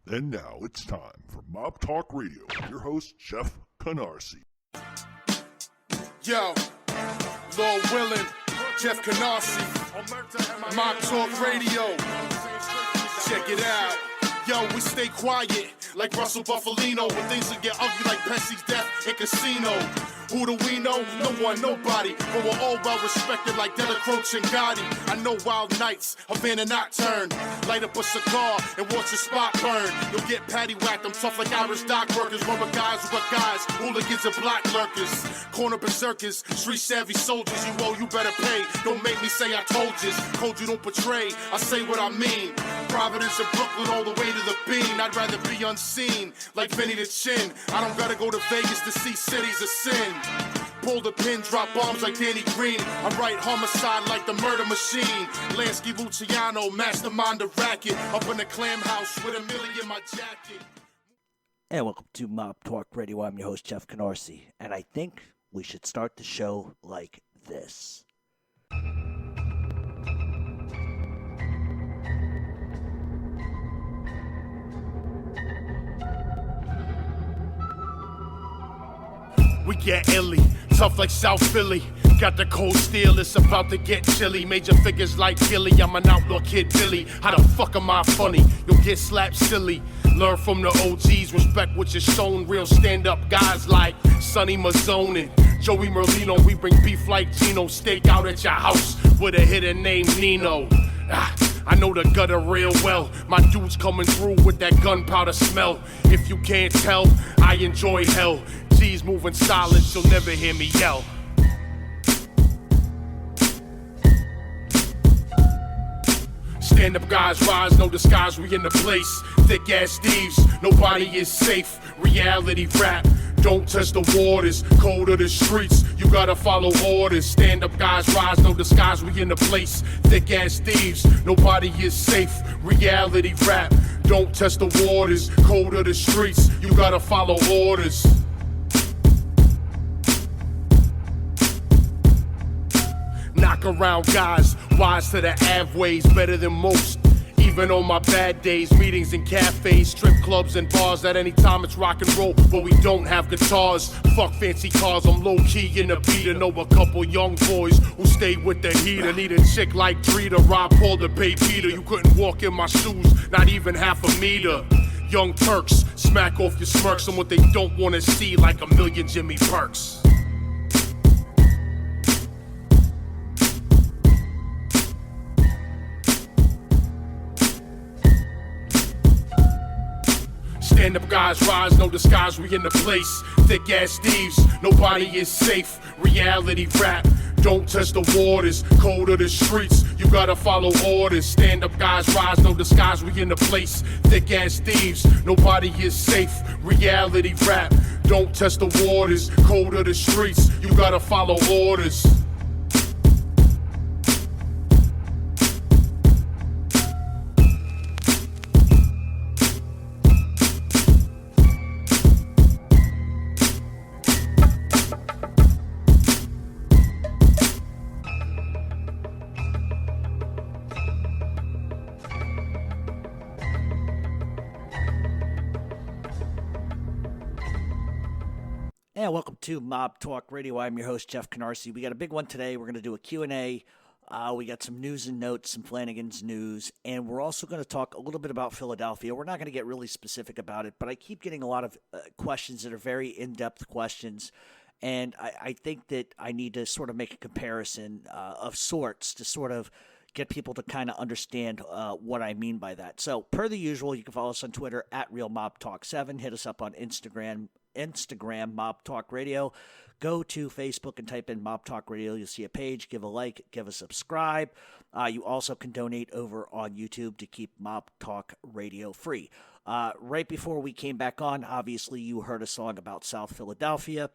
And now it's time for Mob Talk Radio with your host, Jeff Canarsie. Yo, Lord Willin', Jeff Canarsie, Mob Talk Radio. Check it out. Yo, we stay quiet like Russell Buffalino when things will get ugly like Pepsi's death in Casino. Who do we know? No one, nobody. But we're all well respected like Della Croce and Gotti. I know wild nights, Havana nocturne. Light up a cigar and watch your spot burn. You'll get patty whacked, I'm tough like Irish dock workers. Run with guys who got guys, hooligans and block lurkers. Corner berserkers, street savvy soldiers. You owe, you better pay. Don't make me say I told you. Code you don't betray, I say what I mean. Providence and Brooklyn all the way to the bean. I'd rather be unseen, like Vinny the Chin. I don't gotta go to Vegas to see cities of sin. Pull the pin, drop bombs like Danny Green. I write homicide like the murder machine. Lansky Luciano, mastermind the racket. Up in the clam house with a million in my jacket. And welcome to Mob Talk Radio. I'm your host, Jeff Canarsie. And I think we should start the show like this. We get illy, tough like South Philly. Got the cold steel, it's about to get chilly. Major figures like Gilly, I'm an outlaw kid Billy. How the fuck am I funny? You'll get slapped silly. Learn from the OGs, respect what you're shown. Real stand-up guys like Sonny Mazzone and Joey Merlino. We bring beef like Gino, steak out at your house with a hidden name Nino. I know the gutter real well. My dudes coming through with that gunpowder smell. If you can't tell, I enjoy hell. G's moving silent, you'll never hear me yell. Stand up guys rise, no disguise, we in the place. Thick ass thieves, nobody is safe. Reality rap, don't test the waters. Code of the streets, you gotta follow orders. Stand up guys rise, no disguise, we in the place. Thick ass thieves, nobody is safe. Reality rap, don't test the waters. Code of the streets, you gotta follow orders. Knock around guys, wise to the Av ways, better than most. Even on my bad days, meetings in cafes, strip clubs and bars. At any time it's rock and roll, but we don't have guitars. Fuck fancy cars, I'm low-key in the beat. I know a couple young boys who stay with the heater. Need a chick like Drita, Rob Paul to pay Peter. You couldn't walk in my shoes, not even half a meter. Young Turks, smack off your smirks on what they don't want to see, like a million Jimmy Perks. Stand up guys rise, no disguise, we in the place. Thick ass thieves, nobody is safe. Reality rap, don't test the waters. Code of the streets, you gotta follow orders. Stand up guys rise, no disguise, we in the place. Thick ass thieves, nobody is safe. Reality rap, don't test the waters. Code of the streets, you gotta follow orders. And welcome to Mob Talk Radio. I'm your host, Jeff Canarsie. We got a big one today. We're going to do a Q&A. We got some news and notes, some Flannan's news, and we're also going to talk a little bit about Philadelphia. We're not going to get really specific about it, but I keep getting a lot of questions that are very in-depth questions, and I think that I need to sort of make a comparison of sorts to sort of get people to kind of understand what I mean by that. So, per the usual, you can follow us on Twitter at RealMobTalk7. Hit us up on Instagram, Mob Talk Radio. Go to Facebook and type in Mob Talk Radio. You'll see a page. Give a like. Give a subscribe. You also can donate over on YouTube to keep Mob Talk Radio free. Right before we came back on, obviously you heard a song about South Philadelphia.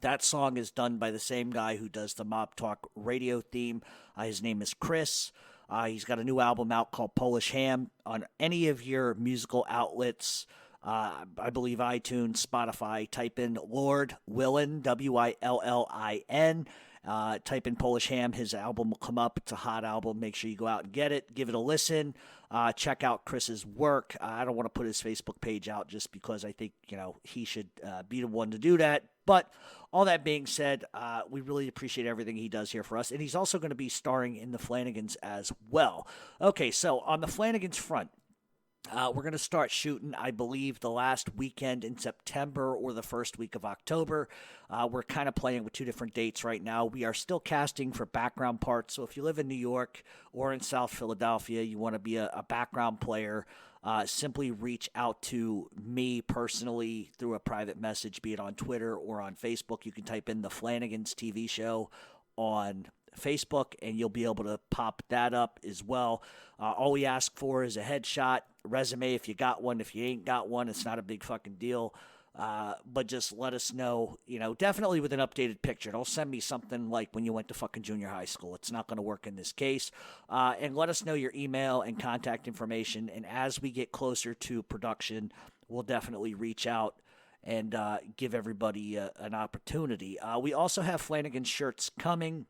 That song is done by the same guy who does the Mob Talk Radio theme. His name is Chris. He's got a new album out called Polish Ham. On any of your musical outlets, I believe iTunes, Spotify, type in Lord Willin, Willin, Type in Polish Ham. His album will come up. It's a hot album. Make sure you go out and get it. Give it a listen. Check out Chris's work. I don't want to put his Facebook page out just because I think, he should be the one to do that. But all that being said, we really appreciate everything he does here for us. And he's also going to be starring in the Flannans as well. Okay, so on the Flannans front, we're going to start shooting, I believe, the last weekend in September or the first week of October. We're kind of playing with two different dates right now. We are still casting for background parts. So if you live in New York or in South Philadelphia, you want to be a background player, simply reach out to me personally through a private message, be it on Twitter or on Facebook. You can type in the Flannans TV show on Facebook, and you'll be able to pop that up as well. All we ask for is a headshot, resume if you got one. If you ain't got one, it's not a big fucking deal. But just let us know, definitely with an updated picture. Don't send me something like when you went to fucking junior high school. It's not going to work in this case. And let us know your email and contact information. And as we get closer to production, we'll definitely reach out and give everybody an opportunity. We also have Flanagan shirts coming.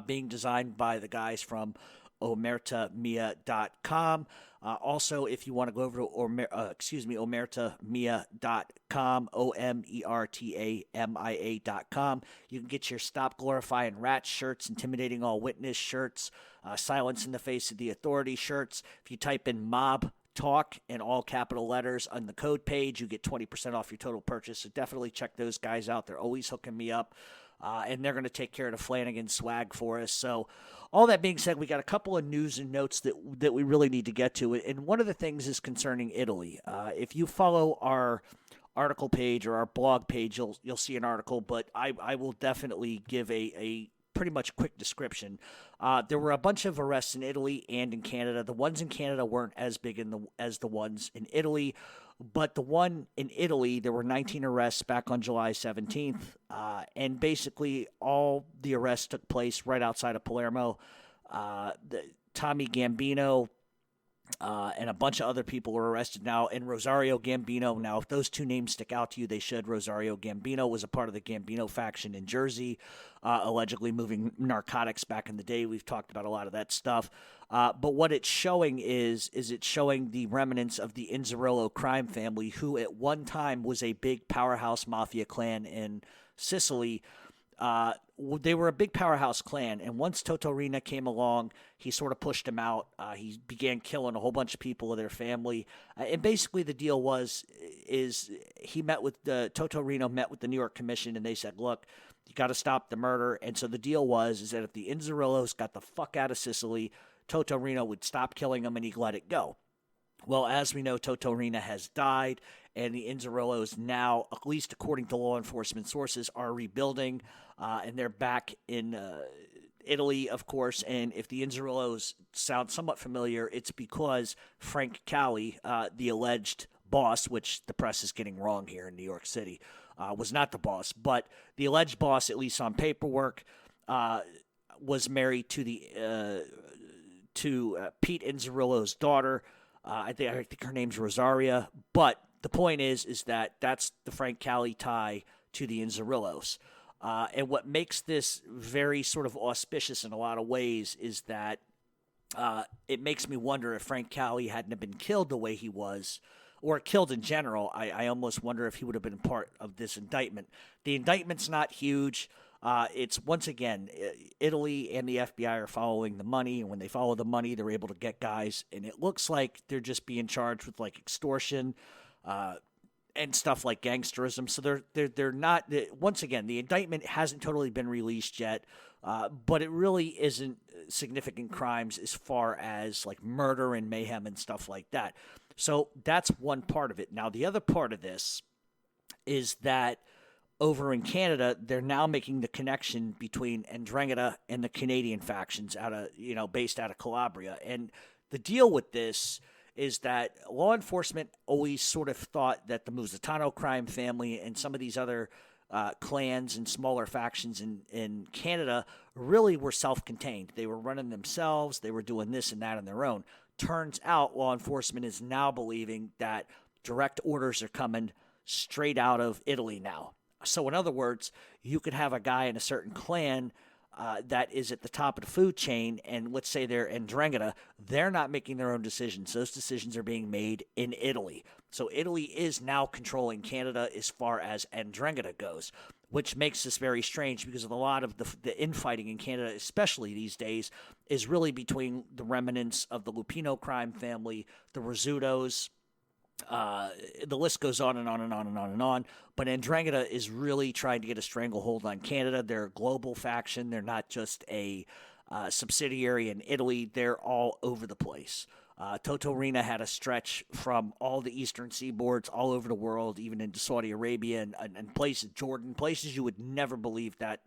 Being designed by the guys from omertamia.com. Also, if you want to go over to omertamia.com, omertamia.com, you can get your Stop Glorifying Rats shirts, Intimidating All Witness shirts, Silence in the Face of the Authority shirts. If you type in Mob Talk in all capital letters on the code page, you get 20% off your total purchase. So definitely check those guys out. They're always hooking me up. And they're going to take care of the Flanagan swag for us. So all that being said, we got a couple of news and notes that we really need to get to. And one of the things is concerning Italy. If you follow our article page or our blog page, you'll see an article, but I will definitely give a pretty much quick description. There were a bunch of arrests in Italy and in Canada. The ones in Canada weren't as big as the ones in Italy. But the one in Italy, there were 19 arrests back on July 17th, and basically all the arrests took place right outside of Palermo. Tommy Gambino and a bunch of other people were arrested now, and Rosario Gambino. Now, if those two names stick out to you, they should. Rosario Gambino was a part of the Gambino faction in Jersey, allegedly moving narcotics back in the day. We've talked about a lot of that stuff. But what it's showing is it's showing the remnants of the Inzerillo crime family, who at one time was a big powerhouse mafia clan in Sicily. They were a big powerhouse clan, and once Toto Rina came along, he sort of pushed them out. He began killing a whole bunch of people of their family, and basically the deal is he met with Toto Rino met with the New York Commission, and they said, look, you got to stop the murder. And so the deal is that if the Inzerillos got the fuck out of Sicily, Toto Rino would stop killing them and he'd let it go. Well, as we know, Toto Rina has died, and the Inzerillos now, at least according to law enforcement sources, are rebuilding, and they're back in Italy, of course. And if the Inzerillos sound somewhat familiar, it's because Frank Cali, the alleged boss, which the press is getting wrong here in New York City, was not the boss, but the alleged boss, at least on paperwork, was married to Pete Inzerillo's daughter. I think her name's Rosaria, but the point is that that's the Frank Cali tie to the Inzerillos. And what makes this very sort of auspicious in a lot of ways is that it makes me wonder if Frank Cali hadn't have been killed the way he was, or killed in general. I almost wonder if he would have been part of this indictment. The indictment's not huge. It's, once again, Italy and the FBI are following the money, and when they follow the money, they're able to get guys, and it looks like they're just being charged with, like, extortion and stuff like gangsterism. So they're not, once again, the indictment hasn't totally been released yet, but it really isn't significant crimes as far as, like, murder and mayhem and stuff like that. So that's one part of it. Now, the other part of this is that over in Canada, they're now making the connection between 'Ndrangheta and the Canadian factions based out of Calabria. And the deal with this is that law enforcement always sort of thought that the Musitano crime family and some of these other clans and smaller factions in Canada really were self-contained. They were running themselves. They were doing this and that on their own. Turns out law enforcement is now believing that direct orders are coming straight out of Italy now. So in other words, you could have a guy in a certain clan that is at the top of the food chain, and let's say they're Ndrangheta, they're not making their own decisions. Those decisions are being made in Italy. So Italy is now controlling Canada as far as Ndrangheta goes, which makes this very strange because a lot of the infighting in Canada, especially these days, is really between the remnants of the Lupino crime family, the Rizzutos. The list goes on and on and on and on and on. But Ndrangheta is really trying to get a stranglehold on Canada. They're a global faction. They're not just a subsidiary in Italy. They're all over the place. Toto Rina had a stretch from all the eastern seaboards all over the world, even into Saudi Arabia and places, Jordan, places you would never believe that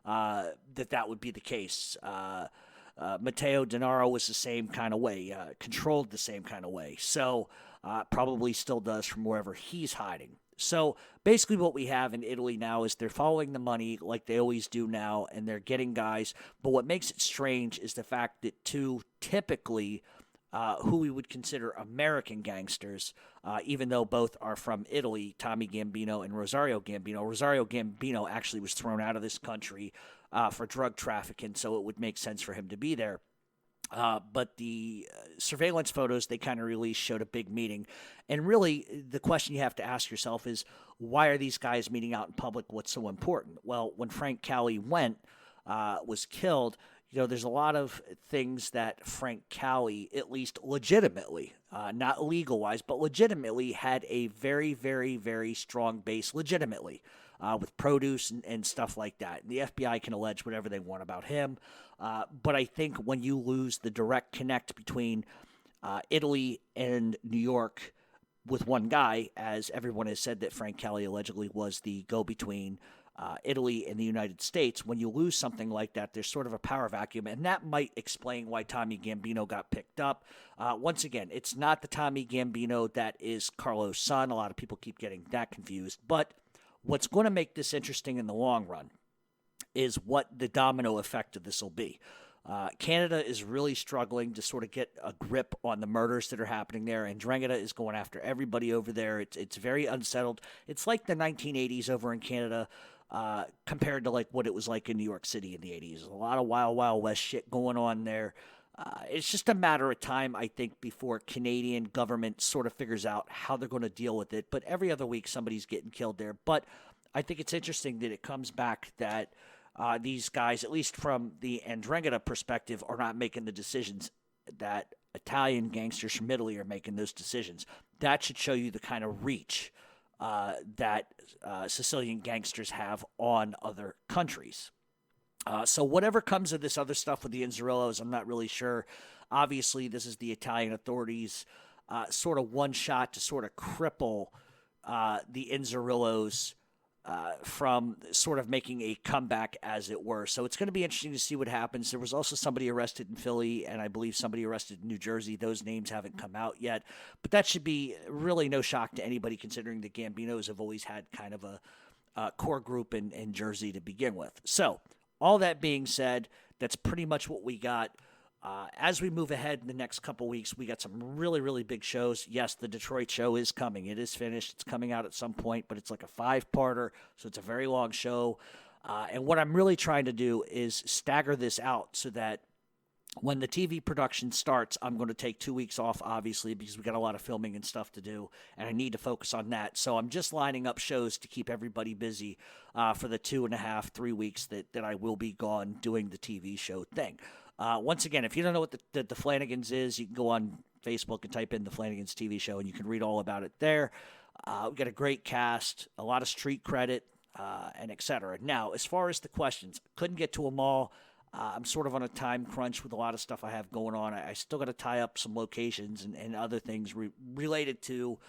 that would be the case. Matteo Denaro was the same kind of way, controlled the same kind of way. So probably still does from wherever he's hiding. So basically what we have in Italy now is they're following the money like they always do now, and they're getting guys. But what makes it strange is the fact that two typically who we would consider American gangsters, even though both are from Italy, Tommy Gambino and Rosario Gambino. Rosario Gambino actually was thrown out of this country for drug trafficking, so it would make sense for him to be there. But the surveillance photos they kind of released showed a big meeting. And really, the question you have to ask yourself is, why are these guys meeting out in public? What's so important? Well, when Frank Cali was killed, there's a lot of things that Frank Cali, at least legitimately, not legal-wise, but legitimately had a very, very, very strong base legitimately with produce and stuff like that. And the FBI can allege whatever they want about him. But I think when you lose the direct connect between Italy and New York with one guy, as everyone has said that Frank Cali allegedly was the go-between Italy and the United States, when you lose something like that, there's sort of a power vacuum, and that might explain why Tommy Gambino got picked up. Once again, it's not the Tommy Gambino that is Carlo's son. A lot of people keep getting that confused. But what's going to make this interesting in the long run is what the domino effect of this will be. Canada is really struggling to sort of get a grip on the murders that are happening there, and Ndrangheta is going after everybody over there. It's very unsettled. It's like the 1980s over in Canada, compared to like what it was like in New York City in the 80s. There's a lot of wild, wild west shit going on there. It's just a matter of time, I think, before Canadian government sort of figures out how they're going to deal with it. But every other week, somebody's getting killed there. But I think it's interesting that it comes back that these guys, at least from the Ndrangheta perspective, are not making the decisions that Italian gangsters from Italy are making those decisions. That should show you the kind of reach that Sicilian gangsters have on other countries. So whatever comes of this other stuff with the Inzerillos, I'm not really sure. Obviously, this is the Italian authorities' sort of one shot to sort of cripple the Inzerillos from sort of making a comeback, as it were. So it's going to be interesting to see what happens. There was also somebody arrested in Philly, and I believe somebody arrested in New Jersey. Those names haven't come out yet. But that should be really no shock to anybody, considering the Gambinos have always had kind of a core group in Jersey to begin with. So all that being said, that's pretty much what we got. As we move ahead in the next couple weeks, we got some really, really big shows. Yes, the Detroit show is coming. It is finished. It's coming out at some point, but it's like a 5-parter, so it's a very long show. And what I'm really trying to do is stagger this out so that when the TV production starts, I'm going to take 2 weeks off, obviously, because we got a lot of filming and stuff to do, and I need to focus on that. So I'm just lining up shows to keep everybody busy for the 2.5, 3 weeks that I will be gone doing the TV show thing. Once again, if you don't know what the Flannagans is, you can go on Facebook and type in the Flannagans TV show, and you can read all about it there. We've got a great cast, a lot of street credit, and et cetera. Now, as far as the questions, couldn't get to them all. I'm sort of on a time crunch with a lot of stuff I have going on. I still got to tie up some locations and other things related to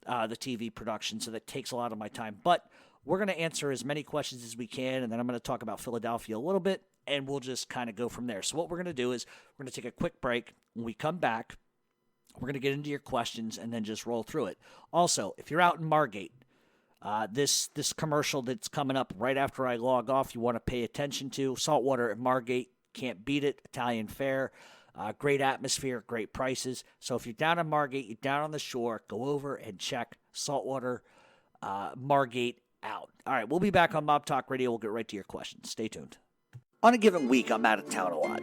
the TV production, so that takes a lot of my time. But we're going to answer as many questions as we can, and then I'm going to talk about Philadelphia a little bit, and we'll just kind of go from there. So what we're going to do is we're going to take a quick break. When we come back, we're going to get into your questions and then just roll through it. Also, if you're out in Margate, this commercial that's coming up right after I log off, you want to pay attention to. Saltwater at Margate, can't beat it. Italian fare, great atmosphere, great prices. So if you're down in Margate, you're down on the shore, go over and check Saltwater Margate out. All right, we'll be back on Mob Talk Radio. We'll get right to your questions. Stay tuned. On a given week, I'm out of town a lot.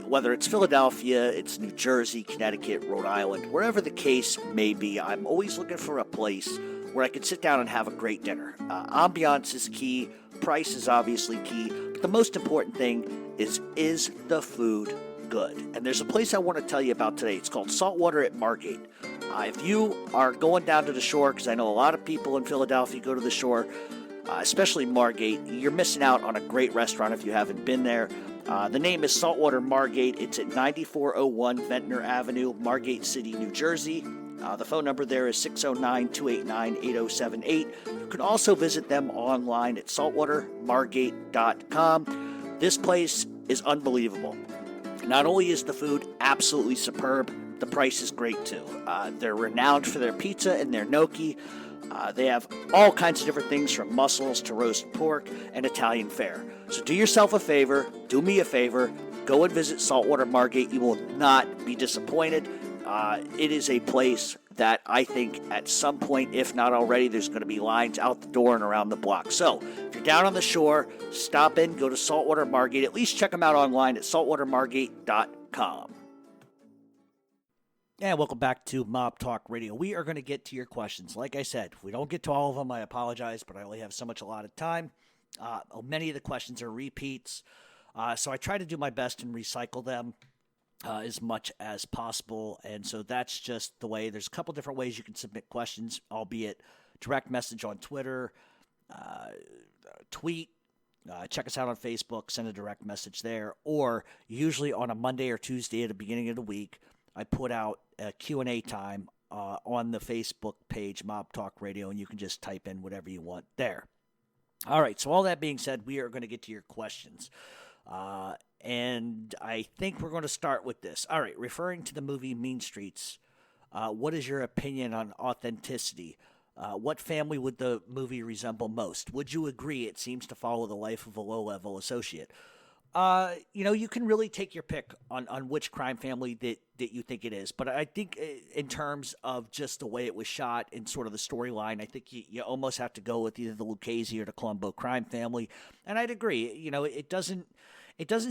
Whether it's Philadelphia, it's New Jersey, Connecticut, Rhode Island, wherever the case may be, I'm always looking for a place where I can sit down and have a great dinner. Ambiance is key, price is obviously key, but the most important thing is the food good? And there's a place I want to tell you about today. It's called Saltwater at Margate. If you are going down to the shore, because I know a lot of people in Philadelphia go to the shore, especially Margate, you're missing out on a great restaurant if you haven't been there. The name is Saltwater Margate. It's at 9401 Ventnor Avenue, Margate City, New Jersey. The phone number there is 609-289-8078. You can also visit them online at saltwatermargate.com. This place is unbelievable. Not only is the food absolutely superb, the price is great too. They're renowned for their pizza and their gnocchi. They have all kinds of different things from mussels to roast pork and Italian fare. So do yourself a favor, do me a favor, go and visit Saltwater Margate. You will not be disappointed. It is a place that I think at some point, if not already, there's going to be lines out the door and around the block. So if you're down on the shore, stop in, go to Saltwater Margate. At least check them out online at saltwatermargate.com. And welcome back to Mob Talk Radio. We are going to get to your questions. Like I said, if we don't get to all of them, I apologize, but I only have so much allotted time. Many of the questions are repeats, so I try to do my best and recycle them as much as possible, and so that's just the way. There's a couple different ways you can submit questions, albeit direct message on Twitter, tweet, check us out on Facebook, send a direct message there, or usually on a Monday or Tuesday at the beginning of the week, I put out a Q&A time on the Facebook page, Mob Talk Radio, and you can just type in whatever you want there. All right, so all that being said, we are going to get to your questions. And I think we're going to start with this. All right, referring to the movie Mean Streets, what is your opinion on authenticity? What family would the movie resemble most? Would you agree it seems to follow the life of a low-level associate? You can really take your pick on which crime family that you think it is. But I think in terms of just the way it was shot and sort of the storyline, I think you almost have to go with either the Lucchese or the Colombo crime family. And I'd agree. It doesn't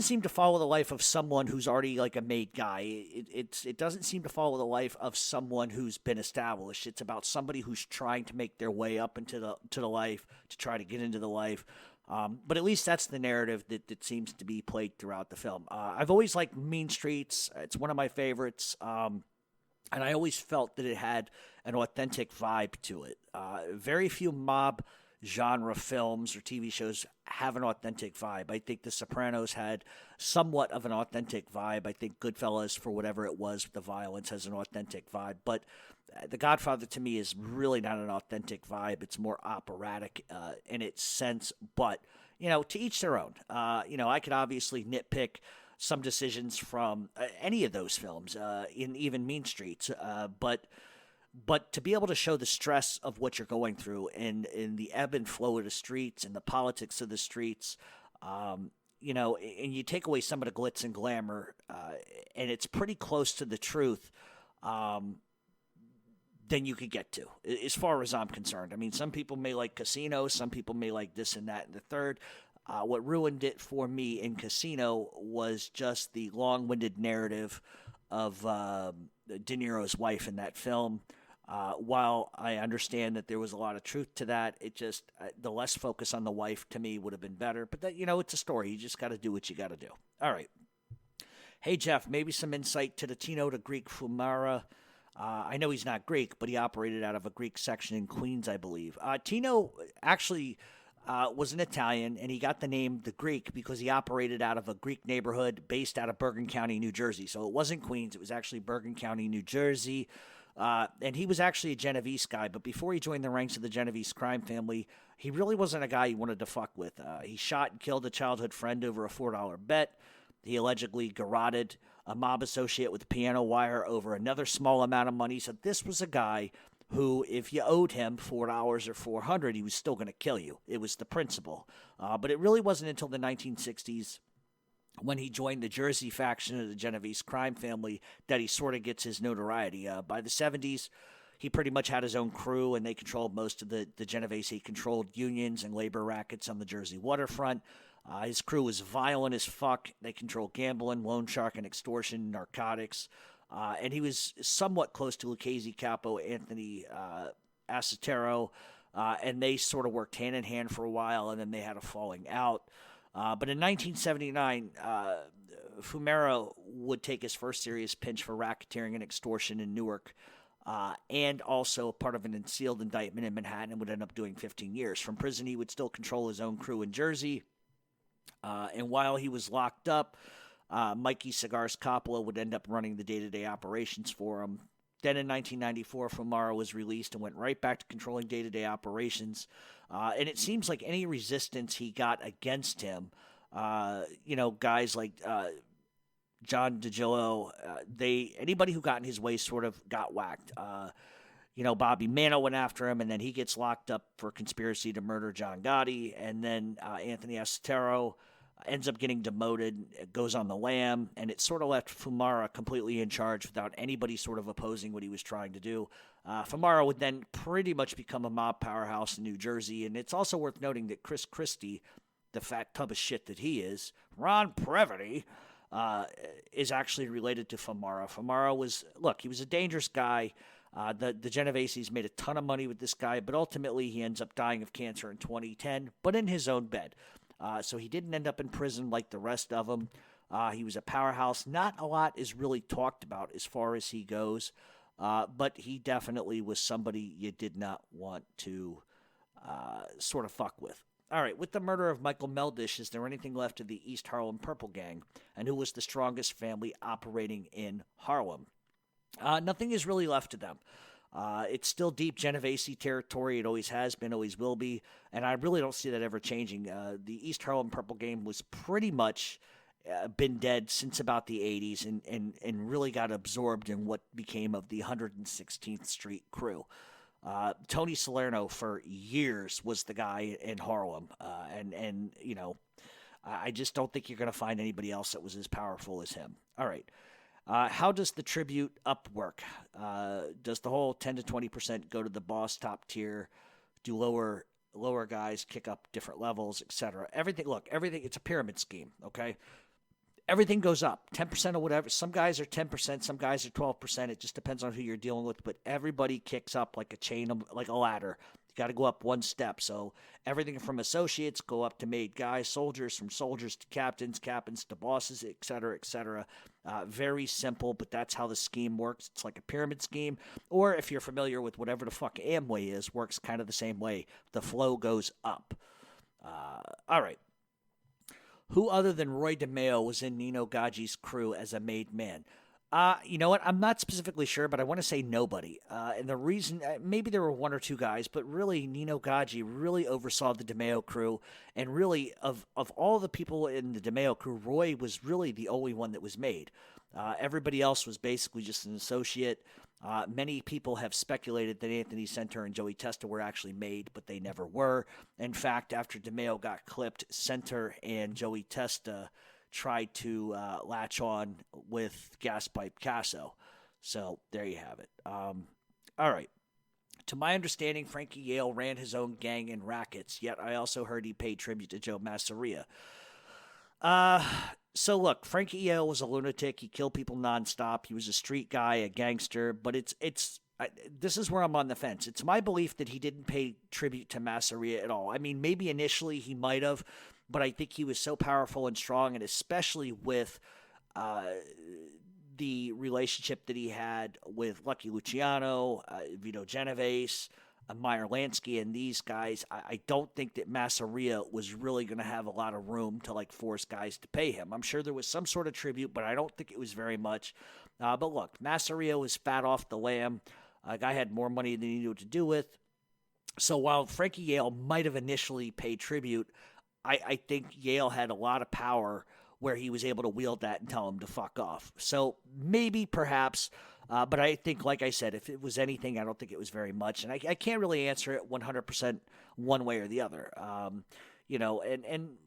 seem to follow the life of someone who's already like a made guy. It doesn't seem to follow the life of someone who's been established. It's about somebody who's trying to make their way up into the life, to try to get into the life. But at least that's the narrative that seems to be played throughout the film. I've always liked Mean Streets. It's one of my favorites. And I always felt that it had an authentic vibe to it. Very few mob genre films or TV shows have an authentic vibe. I think The Sopranos had somewhat of an authentic vibe. I think Goodfellas, for whatever it was with the violence, has an authentic vibe. But The Godfather, to me, is really not an authentic vibe. It's more operatic in its sense. But, to each their own. I could obviously nitpick some decisions from any of those films, in even Mean Streets. But to be able to show the stress of what you're going through and the ebb and flow of the streets and the politics of the streets, and you take away some of the glitz and glamour, and it's pretty close to the truth, than you could get to, as far as I'm concerned. I mean, some people may like Casino, some people may like this and that and the third. What ruined it for me in Casino was just the long-winded narrative of De Niro's wife in that film. While I understand that there was a lot of truth to that, it just the less focus on the wife to me would have been better. But that, it's a story. You just got to do what you got to do. All right. Hey Jeff, maybe some insight to the Tino to Greek Fumara. I know he's not Greek, but he operated out of a Greek section in Queens, I believe. Tino actually was an Italian, and he got the name the Greek because he operated out of a Greek neighborhood based out of Bergen County, New Jersey. So it wasn't Queens, it was actually Bergen County, New Jersey. And he was actually a Genovese guy, but before he joined the ranks of the Genovese crime family, he really wasn't a guy you wanted to fuck with. He shot and killed a childhood friend over a $4 bet. He allegedly garroted a mob associate with piano wire over another small amount of money. So this was a guy who, if you owed him $4 or $400, he was still going to kill you. It was the principle. But it really wasn't until the 1960s when he joined the Jersey faction of the Genovese crime family that he sort of gets his notoriety. By the 70s, he pretty much had his own crew, and they controlled most of the Genovese. He controlled unions and labor rackets on the Jersey waterfront. His crew was violent as fuck. They controlled gambling, loan sharking, extortion, narcotics. And he was somewhat close to Lucchese Capo Anthony Asatero, and they sort of worked hand in hand for a while, and then they had a falling out. But in 1979, Fumero would take his first serious pinch for racketeering and extortion in Newark, and also part of an unsealed indictment in Manhattan, and would end up doing 15 years. From prison, he would still control his own crew in Jersey, and while he was locked up, Mikey Cigars Coppola would end up running the day-to-day operations for him. Then in 1994, Fumaro was released and went right back to controlling day-to-day operations. And it seems like any resistance he got against him, guys like John DiGillo, anybody who got in his way sort of got whacked. Bobby Mano went after him, and then he gets locked up for conspiracy to murder John Gotti. And then Anthony Asatero ends up getting demoted, goes on the lam, and it sort of left Fumara completely in charge without anybody sort of opposing what he was trying to do. Fumara would then pretty much become a mob powerhouse in New Jersey, and it's also worth noting that Chris Christie, the fat tub of shit that he is, Ron Previty, is actually related to Fumara. Fumara he was a dangerous guy. The Genoveses made a ton of money with this guy, but ultimately he ends up dying of cancer in 2010, but in his own bed. So he didn't end up in prison like the rest of them. He was a powerhouse. Not a lot is really talked about as far as he goes, but he definitely was somebody you did not want to sort of fuck with. All right, with the murder of Michael Meldish, is there anything left of the East Harlem Purple Gang, and who was the strongest family operating in Harlem? Nothing is really left of them. It's still deep Genovese territory. It always has been, always will be, and I really don't see that ever changing. The East Harlem Purple Gang was pretty much been dead since about the 80s and really got absorbed in what became of the 116th Street crew. Tony Salerno for years was the guy in Harlem, and I just don't think you're going to find anybody else that was as powerful as him. All right. How does the tribute up work? Does the whole 10 to 20% go to the boss top tier? Do lower guys kick up different levels, etc.? Everything, it's a pyramid scheme, okay? Everything goes up, 10% or whatever. Some guys are 10%, some guys are 12%. It just depends on who you're dealing with, but everybody kicks up like a chain, like a ladder. You got to go up one step. So everything from associates go up to made guys, soldiers, from soldiers to captains, captains to bosses, etc., etc. Very simple, but that's how the scheme works. It's like a pyramid scheme. Or if you're familiar with whatever the fuck Amway is, works kind of the same way. The flow goes up. All right. Who other than Roy DeMeo was in Nino Gaggi's crew as a made man? You know what? I'm not specifically sure, but I want to say nobody. And the reason, maybe there were one or two guys, but really Nino Gaggi really oversaw the DeMeo crew. And really, of all the people in the DeMeo crew, Roy was really the only one that was made. Everybody else was basically just an associate. Many people have speculated that Anthony Center and Joey Testa were actually made, but they never were. In fact, after DeMeo got clipped, Center and Joey Testa tried to latch on with Gaspipe Casso. So there you have it. All right. To my understanding, Frankie Yale ran his own gang and rackets, yet I also heard he paid tribute to Joe Masseria. So look, Frankie Yale was a lunatic. He killed people nonstop. He was a street guy, a gangster, but this is where I'm on the fence. It's my belief that he didn't pay tribute to Masseria at all. I mean, maybe initially he might have, but I think he was so powerful and strong, and especially with the relationship that he had with Lucky Luciano, Vito Genovese, Meyer Lansky, and these guys, I don't think that Masseria was really going to have a lot of room to force guys to pay him. I'm sure there was some sort of tribute, but I don't think it was very much. But look, Masseria was fat off the lamb. A guy had more money than he knew what to do with. So while Frankie Yale might have initially paid tribute, I think Yale had a lot of power where he was able to wield that and tell him to fuck off. So maybe, perhaps, but I think, like I said, if it was anything, I don't think it was very much. And I can't really answer it 100% one way or the other. And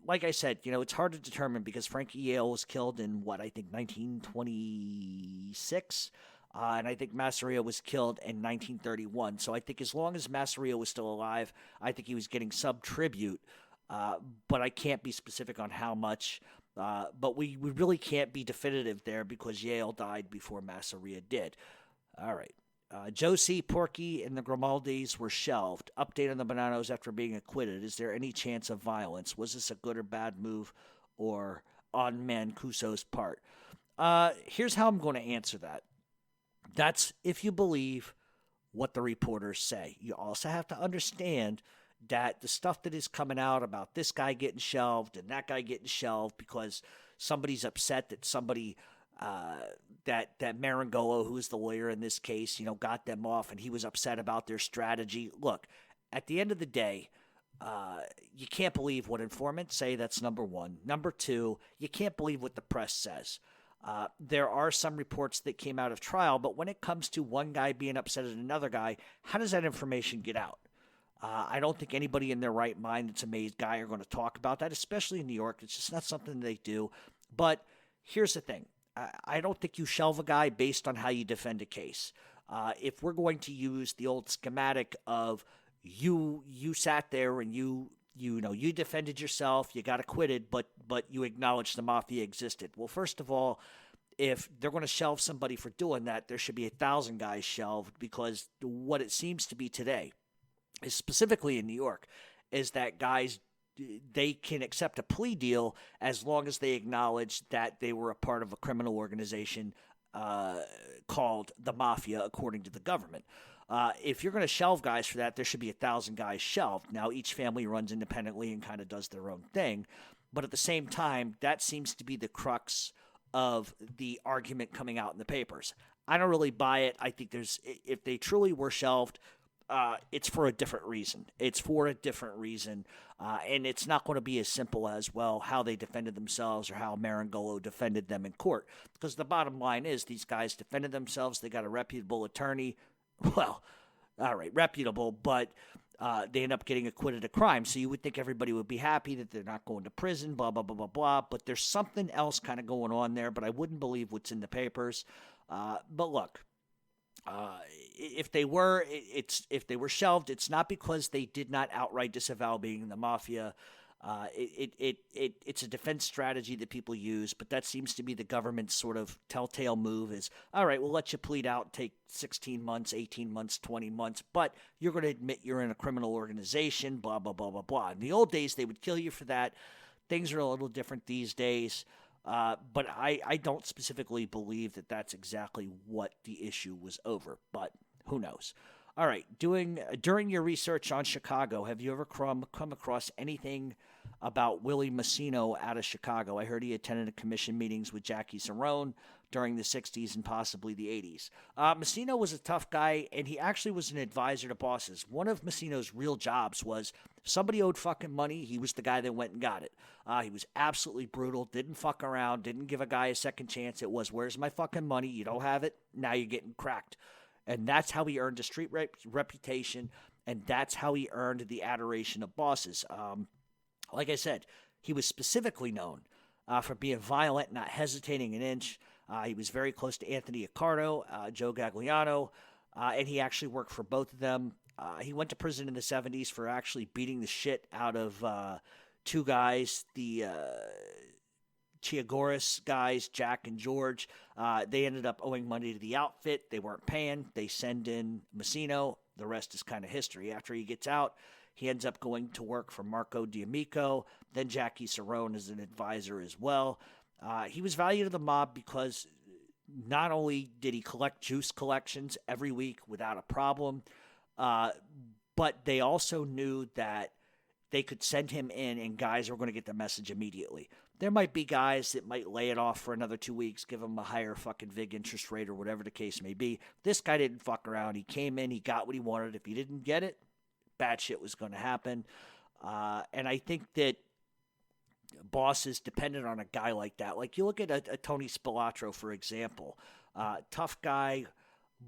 like I said, it's hard to determine because Frankie Yale was killed in, 1926? And I think Masseria was killed in 1931. So I think as long as Masseria was still alive, I think he was getting sub-tribute. but I can't be specific on how much. But we really can't be definitive there because Yale died before Masseria did. All right. Josie, Porky, and the Grimaldis were shelved. Update on the Bonanos after being acquitted. Is there any chance of violence? Was this a good or bad move or on Mancuso's part? Here's how I'm going to answer that. That's if you believe what the reporters say. You also have to understand that the stuff that is coming out about this guy getting shelved and that guy getting shelved because somebody's upset that somebody that Marangolo, who is the lawyer in this case, got them off and he was upset about their strategy. Look, at the end of the day, you can't believe what informants say. That's number one. Number two, you can't believe what the press says. There are some reports that came out of trial, but when it comes to one guy being upset at another guy, how does that information get out? I don't think anybody in their right mind that's a made guy are going to talk about that, especially in New York. It's just not something they do. But here's the thing. I don't think you shelve a guy based on how you defend a case. If we're going to use the old schematic of you sat there and you defended yourself, you got acquitted, but you acknowledged the mafia existed. Well, first of all, if they're going to shelve somebody for doing that, there should be 1,000 guys shelved, because what it seems to be today, is specifically in New York, is that guys, they can accept a plea deal as long as they acknowledge that they were a part of a criminal organization called the Mafia, according to the government. If you're going to shelve guys for that, there should be 1,000 guys shelved. Now, each family runs independently and kind of does their own thing. But at the same time, that seems to be the crux of the argument coming out in the papers. I don't really buy it. I think if they truly were shelved, it's for a different reason. And it's not going to be as simple as, well, how they defended themselves or how Marangolo defended them in court. Because the bottom line is these guys defended themselves. They got a reputable attorney. Well, all right, reputable, but they end up getting acquitted of crime. So you would think everybody would be happy that they're not going to prison, blah, blah, blah, blah, blah. But there's something else kind of going on there, but I wouldn't believe what's in the papers. But look. If they were shelved, it's not because they did not outright disavow being in the mafia. It's a defense strategy that people use, but that seems to be the government's sort of telltale move is, all right, we'll let you plead out, take 16 months, 18 months, 20 months, but you're going to admit you're in a criminal organization, blah, blah, blah, blah, blah. In the old days, they would kill you for that. Things are a little different these days. But I don't specifically believe that that's exactly what the issue was over, but who knows? All right, during your research on Chicago, have you ever come across anything about Willie Massino out of Chicago? I heard he attended commission meetings with Jackie Cerrone during the 60s and possibly the 80s. Massino was a tough guy, and he actually was an advisor to bosses. One of Massino's real jobs was if somebody owed fucking money, he was the guy that went and got it. He was absolutely brutal, didn't fuck around, didn't give a guy a second chance. It was, where's my fucking money? You don't have it? Now you're getting cracked. And that's how he earned a street reputation, and that's how he earned the adoration of bosses. Like I said, he was specifically known for being violent, not hesitating an inch. He was very close to Anthony Accardo, Joe Gagliano, and he actually worked for both of them. He went to prison in the 70s for actually beating the shit out of two guys, the Chiagoris guys, Jack and George. They ended up owing money to the outfit. They weren't paying. They send in Massino. The rest is kind of history. After he gets out, he ends up going to work for Marco D'Amico. Then Jackie Cerrone is an advisor as well. He was valued to the mob because not only did he collect juice collections every week without a problem, but they also knew that they could send him in and guys were going to get the message immediately. There might be guys that might lay it off for another 2 weeks, give him a higher fucking VIG interest rate or whatever the case may be. This guy didn't fuck around. He came in, he got what he wanted. If he didn't get it, bad shit was going to happen. And I think that bosses depended on a guy like that. Like you look at a Tony Spilatro, for example. Tough guy,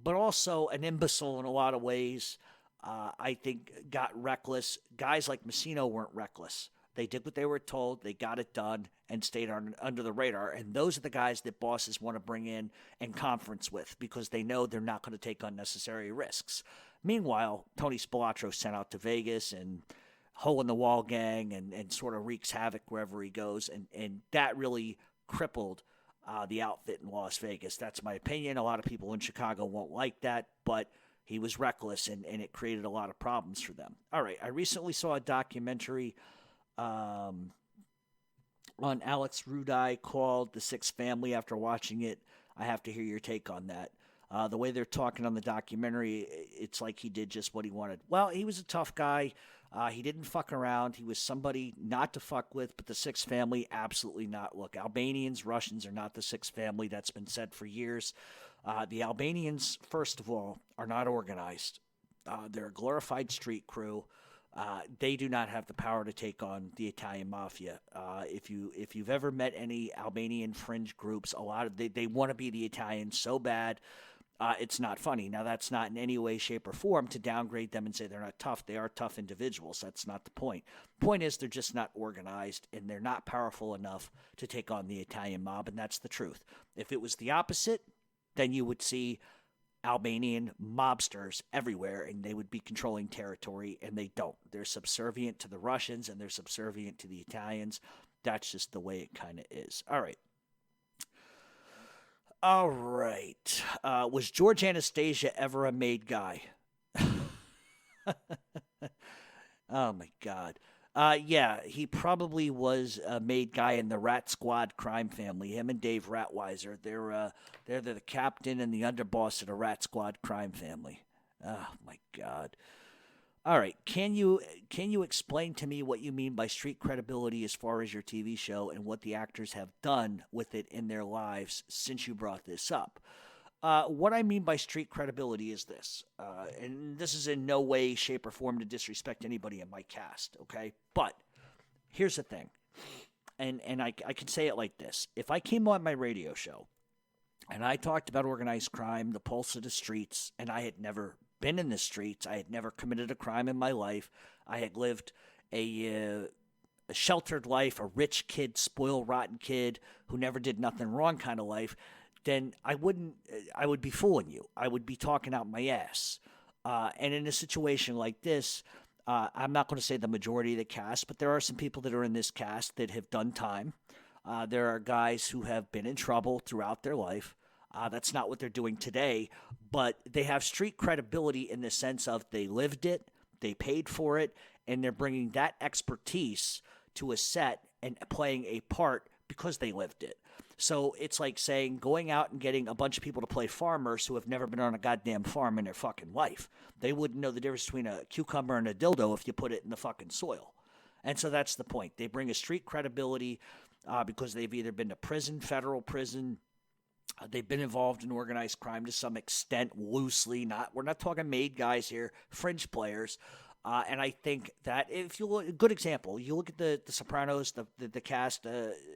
but also an imbecile in a lot of ways. I think got reckless. Guys like Massino weren't reckless. They did what they were told, they got it done, and stayed under the radar. And those are the guys that bosses want to bring in and conference with because they know they're not going to take unnecessary risks. Meanwhile, Tony Spilatro sent out to Vegas and hole-in-the-wall gang and sort of wreaks havoc wherever he goes. And that really crippled the outfit in Las Vegas. That's my opinion. A lot of people in Chicago won't like that, but he was reckless, and it created a lot of problems for them. All right, I recently saw a documentary on Alex Rudai called The Sixth Family. After watching it, I have to hear your take on that. The way they're talking on the documentary, it's like he did just what he wanted. Well, he was a tough guy. He didn't fuck around. He was somebody not to fuck with, but the Sixth Family, absolutely not. Look, Albanians, Russians are not the Sixth Family. That's been said for years. The Albanians, first of all, are not organized. They're a glorified street crew. They do not have the power to take on the Italian mafia. If you've ever met any Albanian fringe groups, a lot of they want to be the Italians so bad. It's not funny. Now, that's not in any way, shape, or form to downgrade them and say they're not tough. They are tough individuals. That's not the point. The point is they're just not organized, and they're not powerful enough to take on the Italian mob, and that's the truth. If it was the opposite, then you would see Albanian mobsters everywhere, and they would be controlling territory, and they don't. They're subservient to the Russians, and they're subservient to the Italians. That's just the way it kind of is. All right. Was George Anastasia ever a made guy? Oh, my God. Yeah, he probably was a made guy in the Rat Squad crime family. Him and Dave Ratweiser. They're the captain and the underboss of the Rat Squad crime family. Oh, my God. All right, can you explain to me what you mean by street credibility as far as your TV show and what the actors have done with it in their lives since you brought this up? What I mean by street credibility is this, and this is in no way, shape, or form to disrespect anybody in my cast, okay? But here's the thing, and I can say it like this. If I came on my radio show and I talked about organized crime, the pulse of the streets, and I had never been in the streets, I had never committed a crime in my life, I had lived a sheltered life, a rich kid, spoiled, rotten kid who never did nothing wrong kind of life, then I would be fooling you. I would be talking out my ass. And in a situation like this, I'm not going to say the majority of the cast, but there are some people that are in this cast that have done time. There are guys who have been in trouble throughout their life. That's not what they're doing today, but they have street credibility in the sense of they lived it, they paid for it, and they're bringing that expertise to a set and playing a part because they lived it. So it's like saying going out and getting a bunch of people to play farmers who have never been on a goddamn farm in their fucking life. They wouldn't know the difference between a cucumber and a dildo if you put it in the fucking soil. And so that's the point. They bring a street credibility because they've either been to prison, federal prison, they've been involved in organized crime to some extent, loosely. We're not talking made guys here, fringe players. And I think that if you look, a good example, you look at the Sopranos, the cast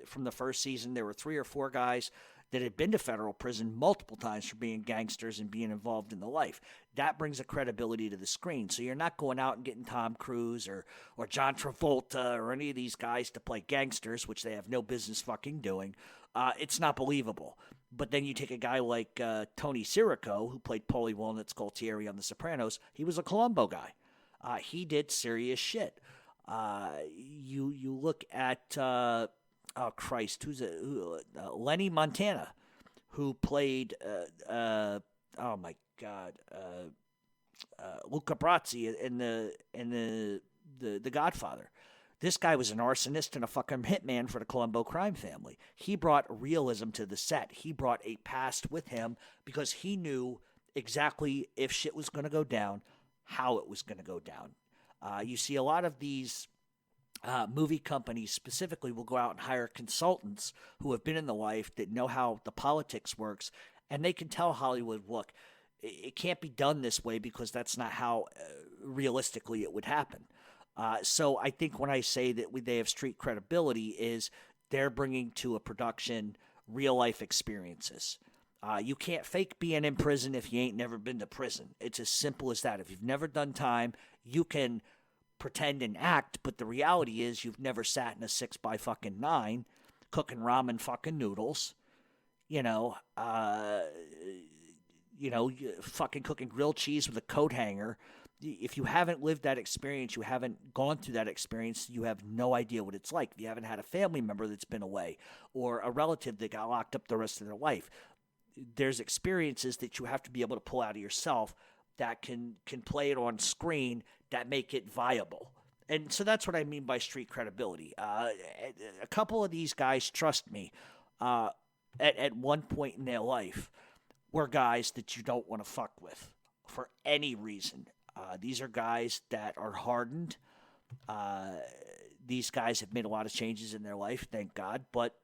from the first season, there were 3 or 4 guys that had been to federal prison multiple times for being gangsters and being involved in the life. That brings a credibility to the screen. So you're not going out and getting Tom Cruise or John Travolta or any of these guys to play gangsters, which they have no business fucking doing. It's not believable. But then you take a guy like Tony Sirico, who played Paulie Walnuts Gualtieri on The Sopranos. He was a Colombo guy. He did serious shit. You look at Lenny Montana, who played Luca Brasi in the Godfather. This guy was an arsonist and a fucking hitman for the Colombo crime family. He brought realism to the set. He brought a past with him because he knew exactly if shit was going to go down, how it was going to go down. You see a lot of these movie companies specifically will go out and hire consultants who have been in the life that know how the politics works, and they can tell Hollywood, look, it can't be done this way because that's not how realistically it would happen. So I think when I say that they have street credibility is they're bringing to a production real-life experiences. You can't fake being in prison if you ain't never been to prison. It's as simple as that. If you've never done time, you can pretend and act, but the reality is you've never sat in a 6x9 cooking ramen fucking noodles, fucking cooking grilled cheese with a coat hanger if you haven't lived that experience, you haven't gone through that experience, you have no idea what it's like. If you haven't had a family member that's been away or a relative that got locked up the rest of their life, there's experiences that you have to be able to pull out of yourself that can play it on screen that make it viable. And so that's what I mean by street credibility. A couple of these guys, trust me, at one point in their life, were guys that you don't want to fuck with for any reason. These are guys that are hardened. These guys have made a lot of changes in their life, thank God. But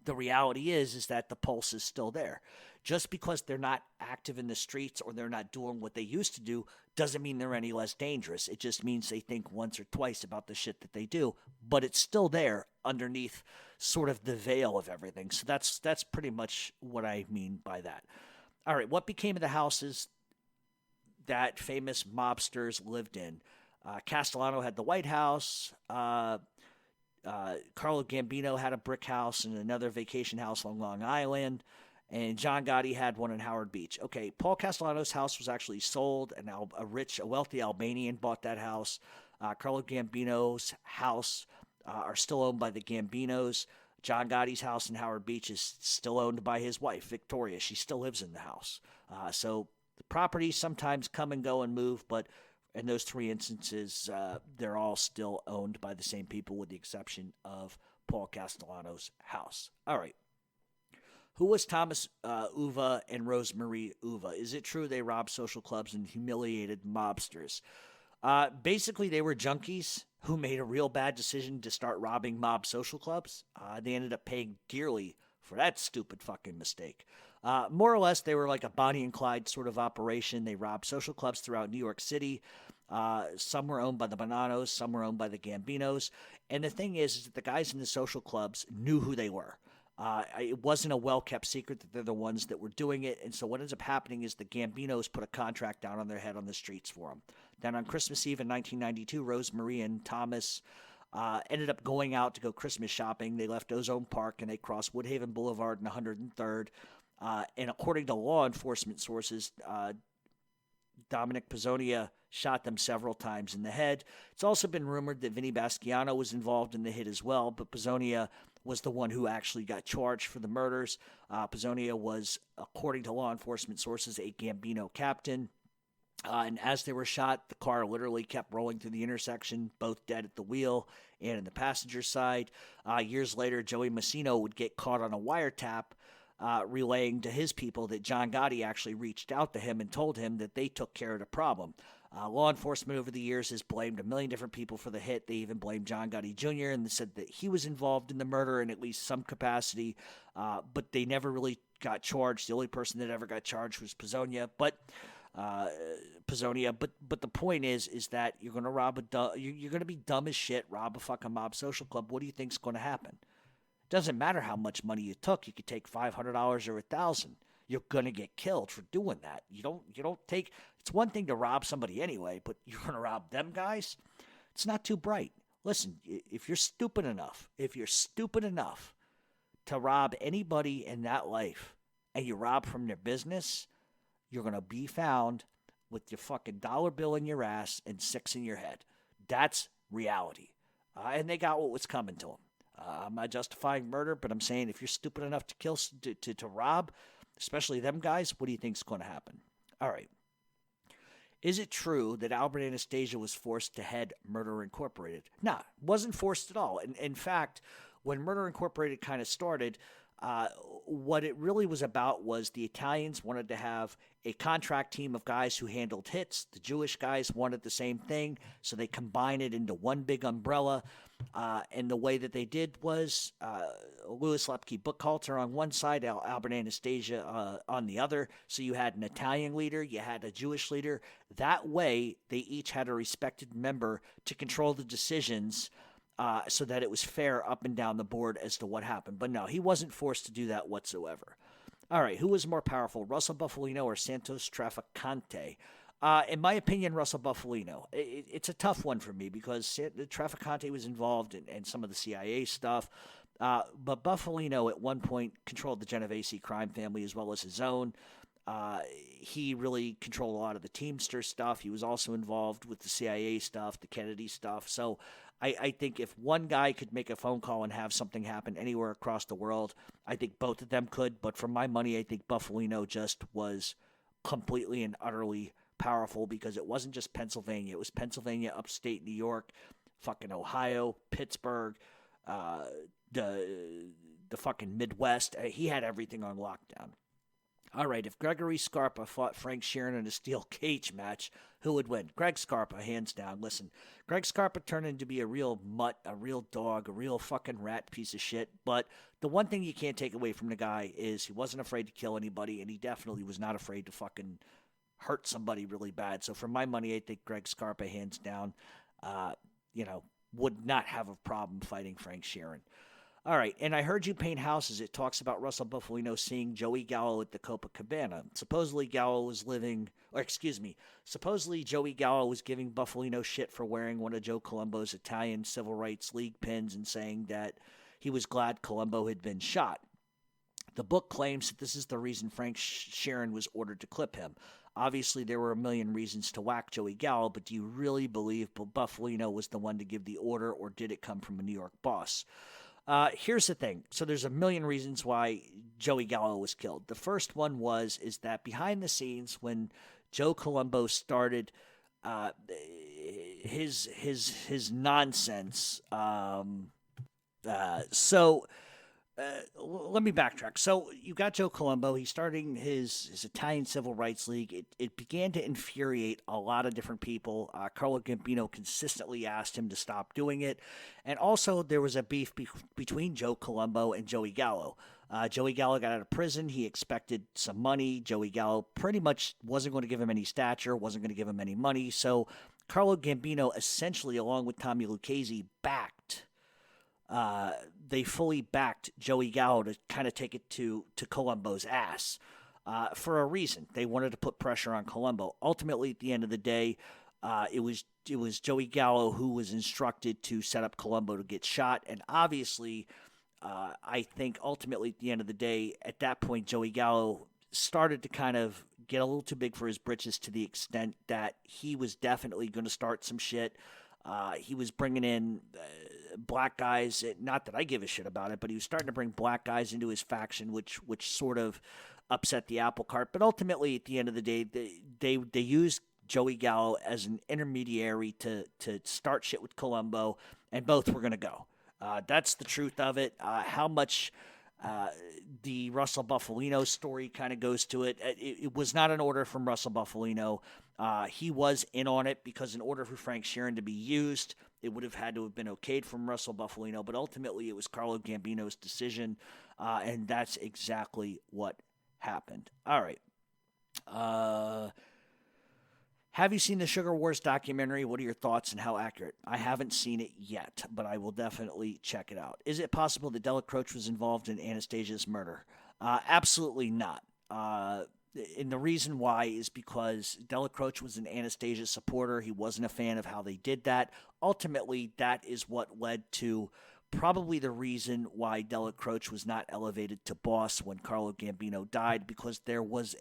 the reality is that the pulse is still there. Just because they're not active in the streets or they're not doing what they used to do doesn't mean they're any less dangerous. It just means they think once or twice about the shit that they do. But it's still there underneath sort of the veil of everything. So that's pretty much what I mean by that. All right, what became of the houses that famous mobsters lived in? Castellano had the White House. Carlo Gambino had a brick house and another vacation house on Long Island. And John Gotti had one in Howard Beach. Okay, Paul Castellano's house was actually sold, and a wealthy Albanian bought that house. Carlo Gambino's house are still owned by the Gambinos. John Gotti's house in Howard Beach is still owned by his wife, Victoria. She still lives in the house. So the properties sometimes come and go and move, but in those three instances, they're all still owned by the same people with the exception of Paul Castellano's house. All right. Who was Thomas Uva and Rosemarie Uva? Is it true they robbed social clubs and humiliated mobsters? Basically, they were junkies who made a real bad decision to start robbing mob social clubs. They ended up paying dearly for that stupid fucking mistake. More or less, they were like a Bonnie and Clyde sort of operation. They robbed social clubs throughout New York City. Some were owned by the Bonanos, some were owned by the Gambinos. And the thing is that the guys in the social clubs knew who they were. It wasn't a well-kept secret that they're the ones that were doing it. And so what ends up happening is the Gambinos put a contract down on their head on the streets for them. Then on Christmas Eve in 1992, Rosemarie and Thomas ended up going out to go Christmas shopping. They left Ozone Park and they crossed Woodhaven Boulevard and 103rd. And according to law enforcement sources, Dominic Pizzonia shot them several times in the head. It's also been rumored that Vinny Basquiano was involved in the hit as well, but Pizzonia was the one who actually got charged for the murders. Pizzonia was, according to law enforcement sources, a Gambino captain. And as they were shot, the car literally kept rolling through the intersection, both dead at the wheel and in the passenger side. Years later, Joey Massino would get caught on a wiretap relaying to his people that John Gotti actually reached out to him and told him that they took care of the problem. Law enforcement over the years has blamed a million different people for the hit. They even blamed John Gotti Jr. and said that he was involved in the murder in at least some capacity, but they never really got charged. The only person that ever got charged was Pizzonia. But the point is that you're going to you're going to be dumb as shit, rob a fucking mob social club. What do you think's going to happen? Doesn't matter how much money you took. You could take $500 or $1,000. You're going to get killed for doing that. You don't take, it's one thing to rob somebody anyway, but you're going to rob them guys? It's not too bright. Listen, if you're stupid enough to rob anybody in that life and you rob from their business, you're going to be found with your fucking dollar bill in your ass and 6 in your head. That's reality. And they got what was coming to them. I'm not justifying murder, but I'm saying if you're stupid enough to kill, to rob, especially them guys, what do you think's going to happen? All right. Is it true that Albert Anastasia was forced to head Murder Incorporated? No, wasn't forced at all. In fact, when Murder Incorporated kind of started, what it really was about was the Italians wanted to have a contract team of guys who handled hits. The Jewish guys wanted the same thing, so they combined it into one big umbrella. And the way that they did was Louis Lepke Buchhalter on one side, Albert Anastasia on the other. So you had an Italian leader, you had a Jewish leader. That way, they each had a respected member to control the decisions so that it was fair up and down the board as to what happened. But no, he wasn't forced to do that whatsoever. All right, who was more powerful, Russell Bufalino or Santos Trafficante? In my opinion, Russell Bufalino. It's a tough one for me because Trafficante was involved in some of the CIA stuff. But Bufalino at one point controlled the Genovese crime family as well as his own. He really controlled a lot of the Teamster stuff. He was also involved with the CIA stuff, the Kennedy stuff. So I think if one guy could make a phone call and have something happen anywhere across the world, I think both of them could. But for my money, I think Buffalino just was completely and utterly powerful, because it wasn't just Pennsylvania. It was Pennsylvania, upstate New York, fucking Ohio, Pittsburgh, the fucking Midwest. He had everything on lockdown. All right, if Gregory Scarpa fought Frank Sheeran in a steel cage match, who would win? Greg Scarpa, hands down. Listen, Greg Scarpa turned into be a real mutt, a real dog, a real fucking rat piece of shit. But the one thing you can't take away from the guy is he wasn't afraid to kill anybody, and he definitely was not afraid to fucking hurt somebody really bad. So for my money, I think Greg Scarpa, hands down, would not have a problem fighting Frank Sheeran. All right, and I heard you paint houses. It talks about Russell Buffalino seeing Joey Gallo at the Copacabana. Supposedly Joey Gallo was giving Buffalino shit for wearing one of Joe Colombo's Italian Civil Rights League pins and saying that he was glad Colombo had been shot. The book claims that this is the reason Frank Sheeran was ordered to clip him. Obviously, there were a million reasons to whack Joey Gallo, but do you really believe Buffalino was the one to give the order, or did it come from a New York boss? Here's the thing. So there's a million reasons why Joey Gallo was killed. The first one is that behind the scenes, when Joe Colombo started his nonsense, let me backtrack. So you got Joe Colombo. He's starting his Italian Civil Rights League. It began to infuriate a lot of different people. Carlo Gambino consistently asked him to stop doing it. And also there was a beef between Joe Colombo and Joey Gallo. Joey Gallo got out of prison. He expected some money. Joey Gallo pretty much wasn't going to give him any stature, wasn't going to give him any money. So Carlo Gambino essentially, along with Tommy Lucchese, they fully backed Joey Gallo to kind of take it to Colombo's ass for a reason. They wanted to put pressure on Colombo. Ultimately, at the end of the day, it was Joey Gallo who was instructed to set up Colombo to get shot. And obviously, I think ultimately at the end of the day, at that point, Joey Gallo started to kind of get a little too big for his britches, to the extent that he was definitely going to start some shit. He was bringing in black guys, not that I give a shit about it, but he was starting to bring black guys into his faction, which sort of upset the apple cart. But ultimately, at the end of the day, they used Joey Gallo as an intermediary to start shit with Colombo, and both were going to go. That's the truth of it. How much the Russell Buffalino story kind of goes to it. It was not an order from Russell Buffalino. He was in on it, because in order for Frank Sheeran to be used, it would have had to have been okayed from Russell Buffalino. But ultimately, it was Carlo Gambino's decision, and that's exactly what happened. All right. Have you seen the Sugar Wars documentary? What are your thoughts and how accurate? I haven't seen it yet, but I will definitely check it out. Is it possible that Della Croce was involved in Anastasia's murder? Absolutely not. And the reason why is because Della Croce was an Anastasia supporter. He wasn't a fan of how they did that. Ultimately, that is what led to probably the reason why Della Croce was not elevated to boss when Carlo Gambino died, because there was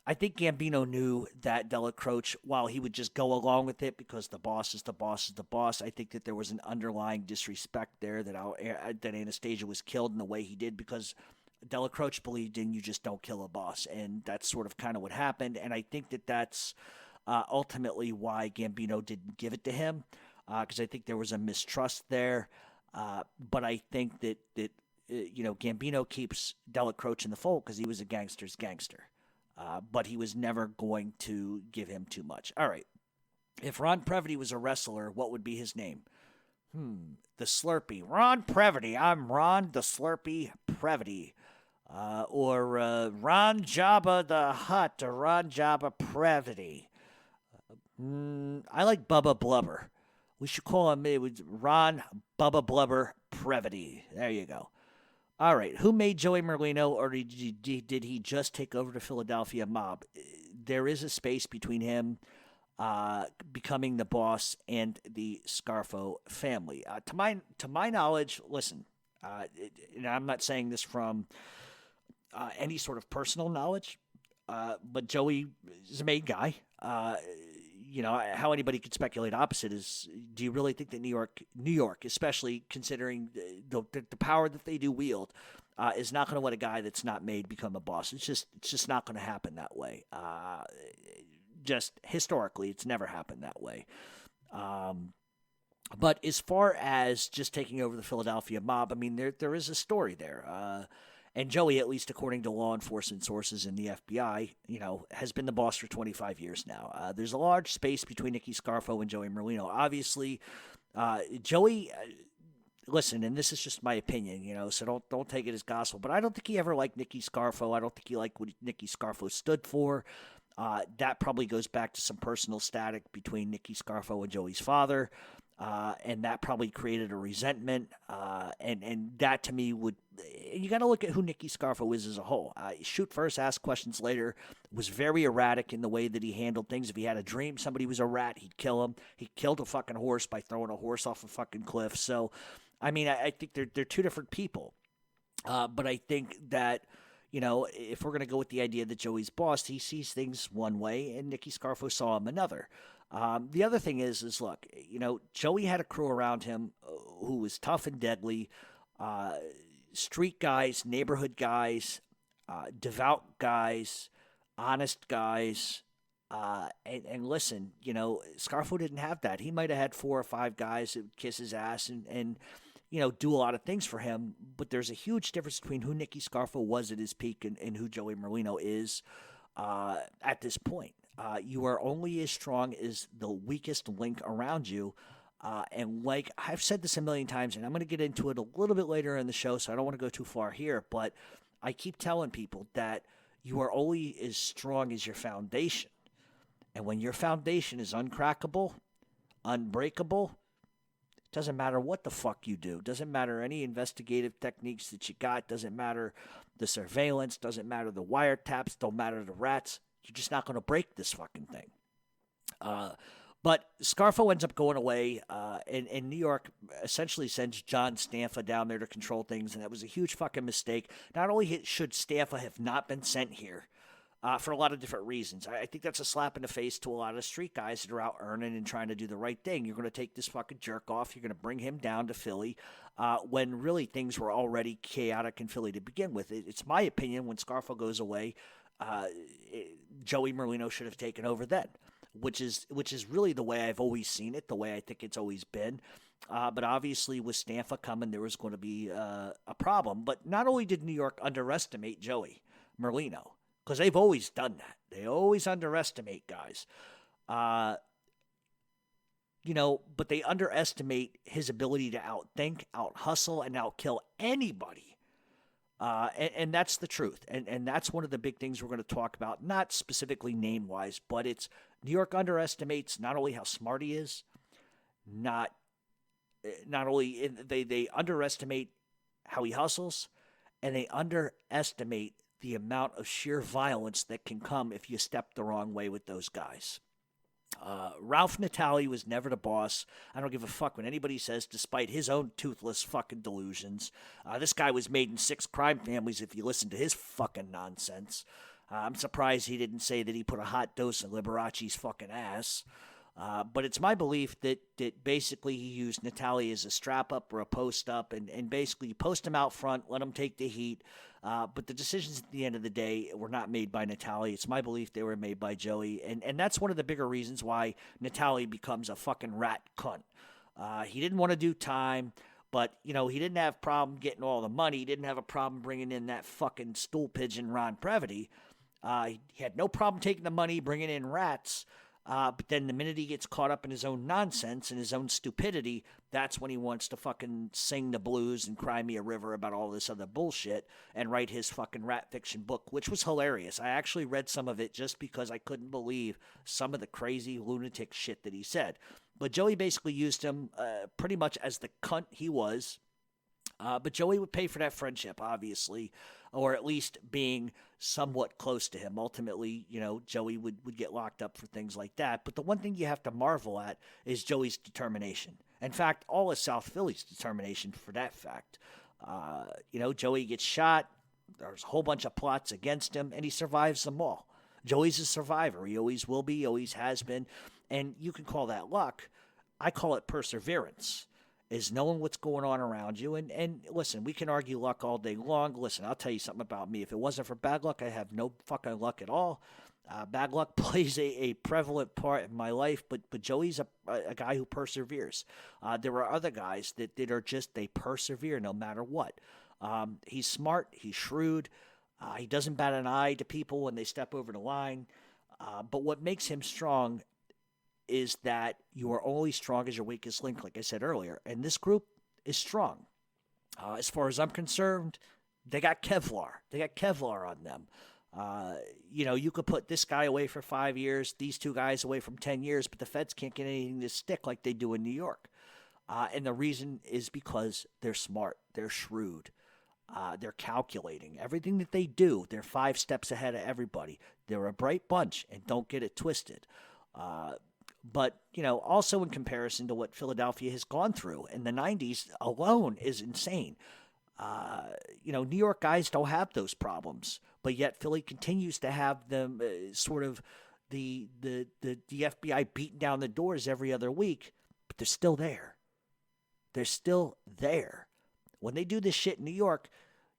I think Gambino knew that Della Croce, while he would just go along with it because the boss is the boss is the boss, I think that there was an underlying disrespect there that Anastasia was killed in the way he did, because Della Croce believed in you just don't kill a boss, and that's sort of kind of what happened. And I think that that's ultimately why Gambino didn't give it to him, because I think there was a mistrust there. But I think that Gambino keeps Della Croce in the fold because he was a gangster's gangster. But he was never going to give him too much. All right. If Ron Previty was a wrestler, what would be his name? The Slurpee. Ron Previty. I'm Ron the Slurpee Previty. Or Ron Jabba the Hutt, or Ron Jabba Previty. I like Bubba Blubber. We should call him Ron Bubba Blubber Previty. There you go. All right, who made Joey Merlino, or did he just take over the Philadelphia mob? There is a space between him becoming the boss and the Scarfo family. To my knowledge, listen, and I'm not saying this from any sort of personal knowledge, but Joey is a made guy. How anybody could speculate opposite is, do you really think that New York, especially considering the power that they do wield, is not going to let a guy that's not made become a boss? It's just not going to happen that way. Just historically, it's never happened that way. But as far as just taking over the Philadelphia mob, I mean, there is a story there. And Joey, at least according to law enforcement sources in the FBI, has been the boss for 25 years now. There's a large space between Nicky Scarfo and Joey Merlino. Obviously, Joey, listen, and this is just my opinion, so don't take it as gospel, but I don't think he ever liked Nicky Scarfo. I don't think he liked what Nicky Scarfo stood for. That probably goes back to some personal static between Nicky Scarfo and Joey's father. And that probably created a resentment. And that to me you got to look at who Nicky Scarfo is as a whole. Shoot first, ask questions later. Was very erratic in the way that he handled things. If he had a dream somebody was a rat, he'd kill him. He killed a fucking horse by throwing a horse off a fucking cliff. So, I mean, I think they're two different people. But I think that, if we're going to go with the idea that Joey's boss, he sees things one way and Nicky Scarfo saw him another. The other thing is look, Joey had a crew around him who was tough and deadly, street guys, neighborhood guys, devout guys, honest guys. And listen, Scarfo didn't have that. He might have had 4 or 5 guys that would kiss his ass and do a lot of things for him. But there's a huge difference between who Nicky Scarfo was at his peak and who Joey Merlino is at this point. You are only as strong as the weakest link around you. And like I've said this a million times, and I'm going to get into it a little bit later in the show, so I don't want to go too far here, but I keep telling people that you are only as strong as your foundation. And when your foundation is uncrackable, unbreakable, it doesn't matter what the fuck you do. Doesn't matter any investigative techniques that you got. Doesn't matter the surveillance. Doesn't matter the wiretaps. Don't matter the rats. You're just not going to break this fucking thing. But Scarfo ends up going away, and New York essentially sends John Stanfa down there to control things, and that was a huge fucking mistake. Not only should Stanfa have not been sent here for a lot of different reasons. I think that's a slap in the face to a lot of street guys that are out earning and trying to do the right thing. You're going to take this fucking jerk off. You're going to bring him down to Philly when really things were already chaotic in Philly to begin with. It's my opinion when Scarfo goes away, Joey Merlino should have taken over then, which is really the way I've always seen it, the way I think it's always been. But obviously with Stanfa coming, there was going to be a problem. But not only did New York underestimate Joey Merlino, because they've always done that. They always underestimate guys. But they underestimate his ability to outthink, out-hustle, and out-kill anybody. And that's the truth. And that's one of the big things we're going to talk about, not specifically name-wise, but it's New York underestimates not only how smart he is, not only they underestimate how he hustles, and they underestimate the amount of sheer violence that can come if you step the wrong way with those guys. Ralph Natale was never the boss. I don't give a fuck what anybody says, despite his own toothless fucking delusions. This guy was made in 6 crime families if you listen to his fucking nonsense. I'm surprised he didn't say that he put a hot dose of Liberace's fucking ass. But it's my belief that basically he used Natale as a strap-up or a post-up, and basically you post him out front, let him take the heat. But the decisions at the end of the day were not made by Natale. It's my belief they were made by Joey. And that's one of the bigger reasons why Natale becomes a fucking rat cunt. He didn't want to do time, but, he didn't have a problem getting all the money. He didn't have a problem bringing in that fucking stool pigeon Ron Previty. He had no problem taking the money, bringing in rats. But then the minute he gets caught up in his own nonsense and his own stupidity, that's when he wants to fucking sing the blues and cry me a river about all this other bullshit and write his fucking rat fiction book, which was hilarious. I actually read some of it just because I couldn't believe some of the crazy lunatic shit that he said. But Joey basically used him pretty much as the cunt he was. But Joey would pay for that friendship, obviously, or at least being somewhat close to him. Ultimately, Joey would get locked up for things like that. But the one thing you have to marvel at is Joey's determination. In fact, all of South Philly's determination for that fact. Joey gets shot. There's a whole bunch of plots against him, and he survives them all. Joey's a survivor. He always will be, always has been. And you can call that luck. I call it perseverance, is knowing what's going on around you. And listen, we can argue luck all day long. Listen, I'll tell you something about me. If it wasn't for bad luck, I have no fucking luck at all. Bad luck plays a prevalent part in my life, but Joey's a guy who perseveres. There are other guys that are just, they persevere no matter what. He's smart. He's shrewd. He doesn't bat an eye to people when they step over the line. But what makes him strong is that you are only strong as your weakest link, like I said earlier. And this group is strong. As far as I'm concerned, they got Kevlar. They got Kevlar on them. You could put this guy away for 5 years, these two guys away from 10 years, but the feds can't get anything to stick like they do in New York. And the reason is because they're smart. They're shrewd. They're calculating. Everything that they do, they're 5 steps ahead of everybody. They're a bright bunch, and don't get it twisted. But, also in comparison to what Philadelphia has gone through in the 90s alone is insane. New York guys don't have those problems, but yet Philly continues to have them sort of the FBI beating down the doors every other week, but they're still there. They're still there. When they do this shit in New York,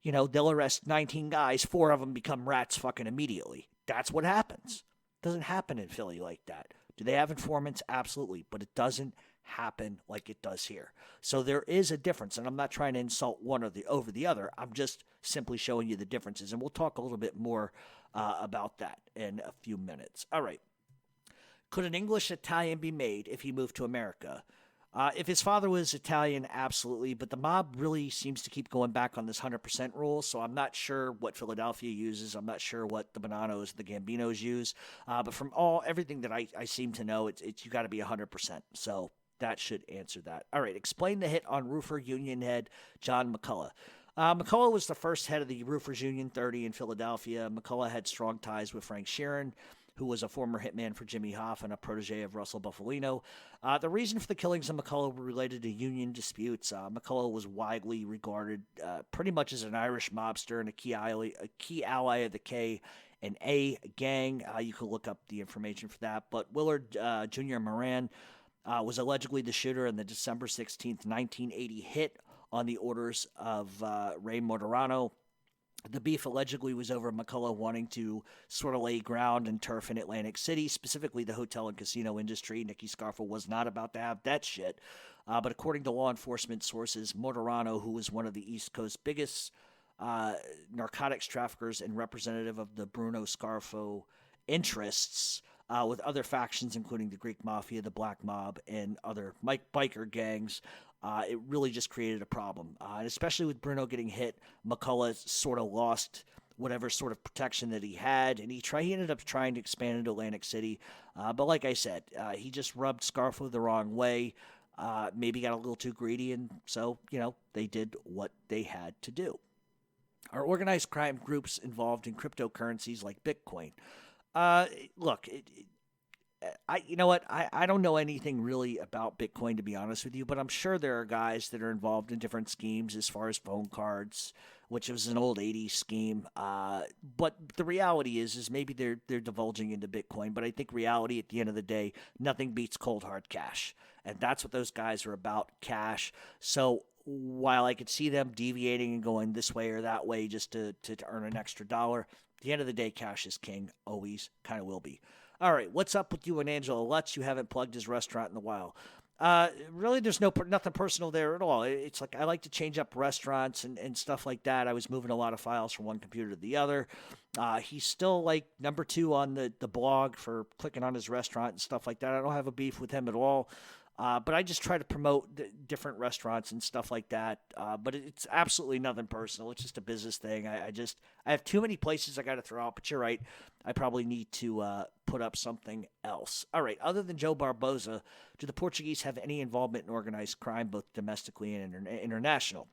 they'll arrest 19 guys, 4 of them become rats fucking immediately. That's what happens. It doesn't happen in Philly like that. Do they have informants? Absolutely, but it doesn't happen like it does here. So there is a difference, and I'm not trying to insult one over the other. I'm just simply showing you the differences, and we'll talk a little bit more about that in a few minutes. All right. Could an English Italian be made if he moved to America? If his father was Italian, absolutely, but the mob really seems to keep going back on this 100% rule, so I'm not sure what Philadelphia uses. I'm not sure what the Bonanos, the Gambinos use, but from everything that I seem to know, it's you got to be 100%, so that should answer that. All right, explain the hit on roofer union head John McCullough. McCullough was the first head of the Roofers Union 30 in Philadelphia. McCullough had strong ties with Frank Sheeran, who was a former hitman for Jimmy Hoff and a protege of Russell Buffalino. The reason for the killings of McCullough were related to union disputes. McCullough was widely regarded pretty much as an Irish mobster and a key ally of the K and A gang. You can look up the information for that. But Willard Jr. Moran was allegedly the shooter in the December 16th, 1980 hit on the orders of Ray Mortorano. The beef allegedly was over McCullough wanting to sort of lay ground and turf in Atlantic City, specifically the hotel and casino industry. Nicky Scarfo was not about to have that shit. But according to law enforcement sources, Mortorano, who was one of the East Coast's biggest narcotics traffickers and representative of the Bruno Scarfo interests, with other factions including the Greek Mafia, the Black Mob, and other biker gangs, it really just created a problem. And especially with Bruno getting hit, McCullough sort of lost whatever sort of protection that he had, and he ended up trying to expand into Atlantic City. But like I said, he just rubbed Scarfo the wrong way, maybe got a little too greedy, and so, they did what they had to do. Are organized crime groups involved in cryptocurrencies like Bitcoin? Look, I don't know anything really about Bitcoin, to be honest with you, but I'm sure there are guys that are involved in different schemes as far as phone cards, which was an old 80s scheme. But the reality is maybe they're divulging into Bitcoin, but I think reality at the end of the day, nothing beats cold hard cash. And that's what those guys are about, cash. So while I could see them deviating and going this way or that way just to earn an extra dollar, at the end of the day, cash is king, always, kind of will be. All right, what's up with you and Angelo Lutz? You haven't plugged his restaurant in a while. Really, there's nothing personal there at all. It's like I like to change up restaurants and stuff like that. I was moving a lot of files from one computer to the other. He's still like number 2 on the blog for clicking on his restaurant and stuff like that. I don't have a beef with him at all. But I just try to promote different restaurants and stuff like that. But it's absolutely nothing personal. It's just a business thing. I have too many places I got to throw out. But you're right. I probably need to put up something else. All right. Other than Joe Barboza, do the Portuguese have any involvement in organized crime, both domestically and international?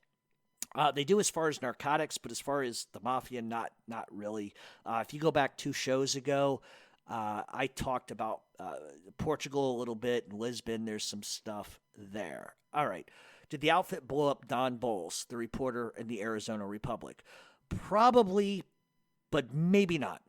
They do as far as narcotics, but as far as the mafia, not really. If you go back 2 shows ago, I talked about Portugal a little bit and Lisbon. There's some stuff there. All right. Did the outfit blow up Don Bowles, the reporter in the Arizona Republic? Probably, but maybe not.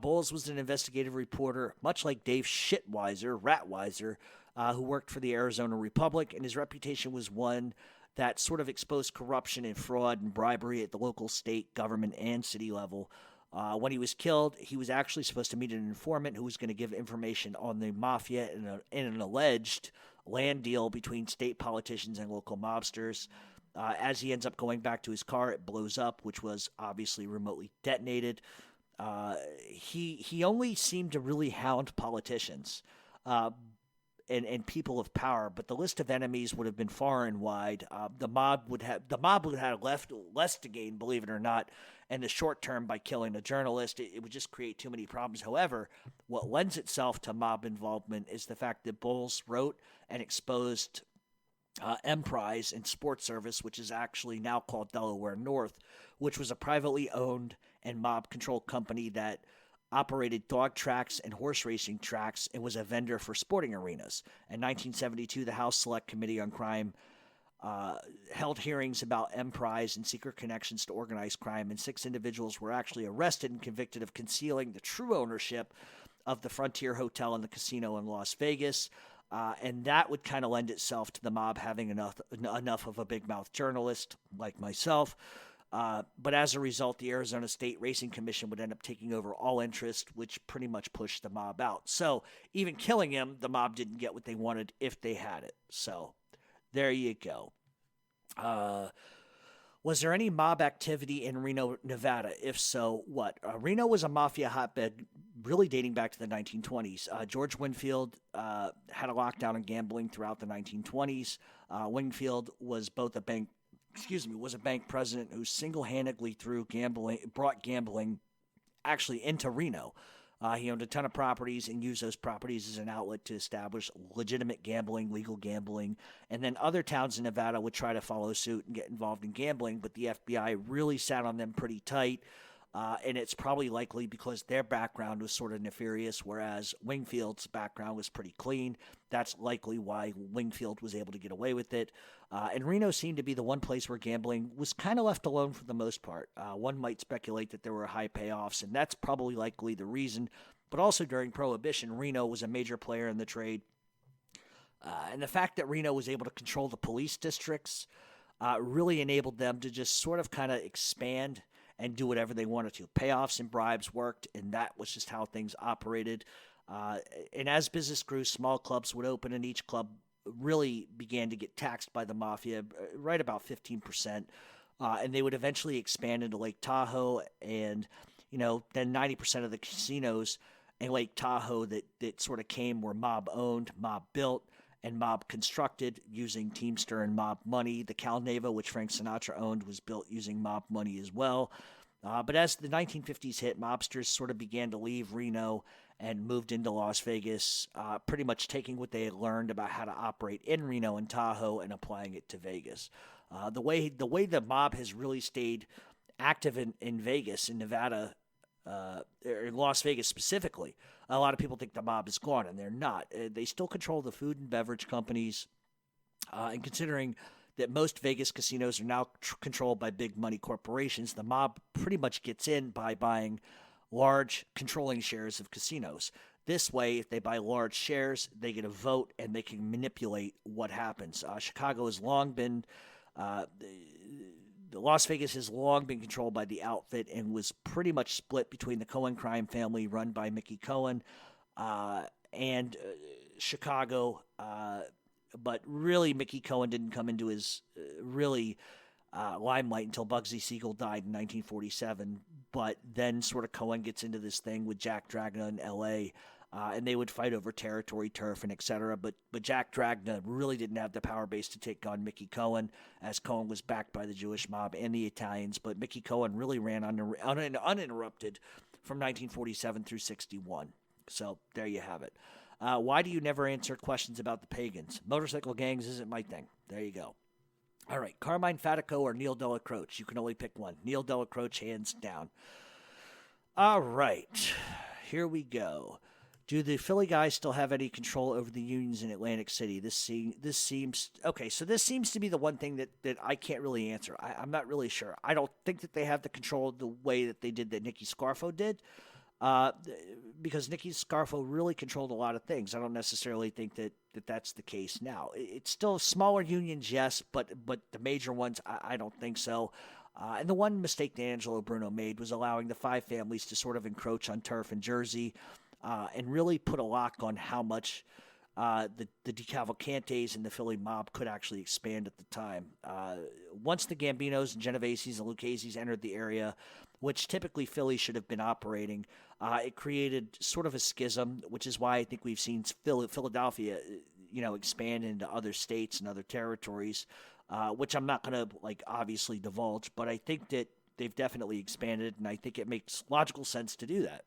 Bowles was an investigative reporter, much like Dave Ratweiser, who worked for the Arizona Republic, and his reputation was one that sort of exposed corruption and fraud and bribery at the local, state, government, and city level. When he was killed, he was actually supposed to meet an informant who was going to give information on the mafia in an alleged land deal between state politicians and local mobsters. As he ends up going back to his car, it blows up, which was obviously remotely detonated. He only seemed to really hound politicians and people of power, but the list of enemies would have been far and wide. The mob would have less to gain, believe it or not, in the short term by killing a journalist. It would just create too many problems. However, what lends itself to mob involvement is the fact that Bowles wrote and exposed Emprise and Sports Service, which is actually now called Delaware North, which was a privately owned and mob-controlled company that operated dog tracks and horse racing tracks and was a vendor for sporting arenas. In 1972, the House Select Committee on Crime held hearings about Emprise and secret connections to organized crime, and 6 individuals were actually arrested and convicted of concealing the true ownership of the Frontier Hotel and the casino in Las Vegas. And that would kind of lend itself to the mob having enough of a big-mouth journalist like myself. But as a result, the Arizona State Racing Commission would end up taking over all interest, which pretty much pushed the mob out. So even killing him, the mob didn't get what they wanted if they had it. So there you go. Was there any mob activity in Reno, Nevada? If so, what? Reno was a mafia hotbed really dating back to the 1920s. George Winfield had a lockdown on gambling throughout the 1920s. Winfield was a bank president who single-handedly brought gambling actually into Reno. He owned a ton of properties and used those properties as an outlet to establish legitimate gambling, legal gambling, and then other towns in Nevada would try to follow suit and get involved in gambling, but the FBI really sat on them pretty tight, and it's probably likely because their background was sort of nefarious, whereas Wingfield's background was pretty clean. That's likely why Wingfield was able to get away with it. And Reno seemed to be the one place where gambling was kind of left alone for the most part. One might speculate that there were high payoffs, and that's probably likely the reason. But also during Prohibition, Reno was a major player in the trade. And the fact that Reno was able to control the police districts really enabled them to just sort of kind of expand and do whatever they wanted to. Payoffs and bribes worked, and that was just how things operated. And as business grew, small clubs would open, and each club really began to get taxed by the mafia, right about 15%. And they would eventually expand into Lake Tahoe, and, then 90% of the casinos in Lake Tahoe that sort of came were mob-owned, mob-built, and mob-constructed using Teamster and mob money. The Calneva, which Frank Sinatra owned, was built using mob money as well. But as the 1950s hit, mobsters sort of began to leave Reno and moved into Las Vegas, pretty much taking what they had learned about how to operate in Reno and Tahoe and applying it to Vegas. The way the mob has really stayed active in Vegas, in Nevada, or in Las Vegas specifically, a lot of people think the mob is gone, and they're not. They still control the food and beverage companies, and considering that most Vegas casinos are now controlled by big money corporations, the mob pretty much gets in by buying large controlling shares of casinos. This way, if they buy large shares, they get a vote and they can manipulate what happens. Chicago has long been, Las Vegas has long been controlled by the outfit and was pretty much split between the Cohen crime family run by Mickey Cohen and Chicago. But really, Mickey Cohen didn't come into his limelight until Bugsy Siegel died in 1947. But then sort of Cohen gets into this thing with Jack Dragna in L.A., and they would fight over territory, turf, and etc. But Jack Dragna really didn't have the power base to take on Mickey Cohen, as Cohen was backed by the Jewish mob and the Italians. But Mickey Cohen really ran uninterrupted from 1947 through 61. So there you have it. Why do you never answer questions about the pagans? Motorcycle gangs isn't my thing. There you go. All right, Carmine Fatico or Neil Delacroce? You can only pick one. Neil Delacroce, hands down. All right, here we go. Do the Philly guys still have any control over the unions in Atlantic City? This seems okay. So this seems to be the one thing that I can't really answer. I'm not really sure. I don't think that they have the control the way that they did that Nicky Scarfo did, because Nicky Scarfo really controlled a lot of things. I don't necessarily think that that's the case now. It's still smaller unions, yes, but the major ones, I don't think so. And the one mistake that Angelo Bruno made was allowing the five families to sort of encroach on turf in Jersey. And really put a lock on how much the DeCavalcantes and the Philly mob could actually expand at the time. Once the Gambinos and Genoveses and Lucchese's entered the area, which typically Philly should have been operating, it created sort of a schism, which is why I think we've seen Philadelphia, expand into other states and other territories, which I'm not going to obviously divulge, but I think that they've definitely expanded, and I think it makes logical sense to do that.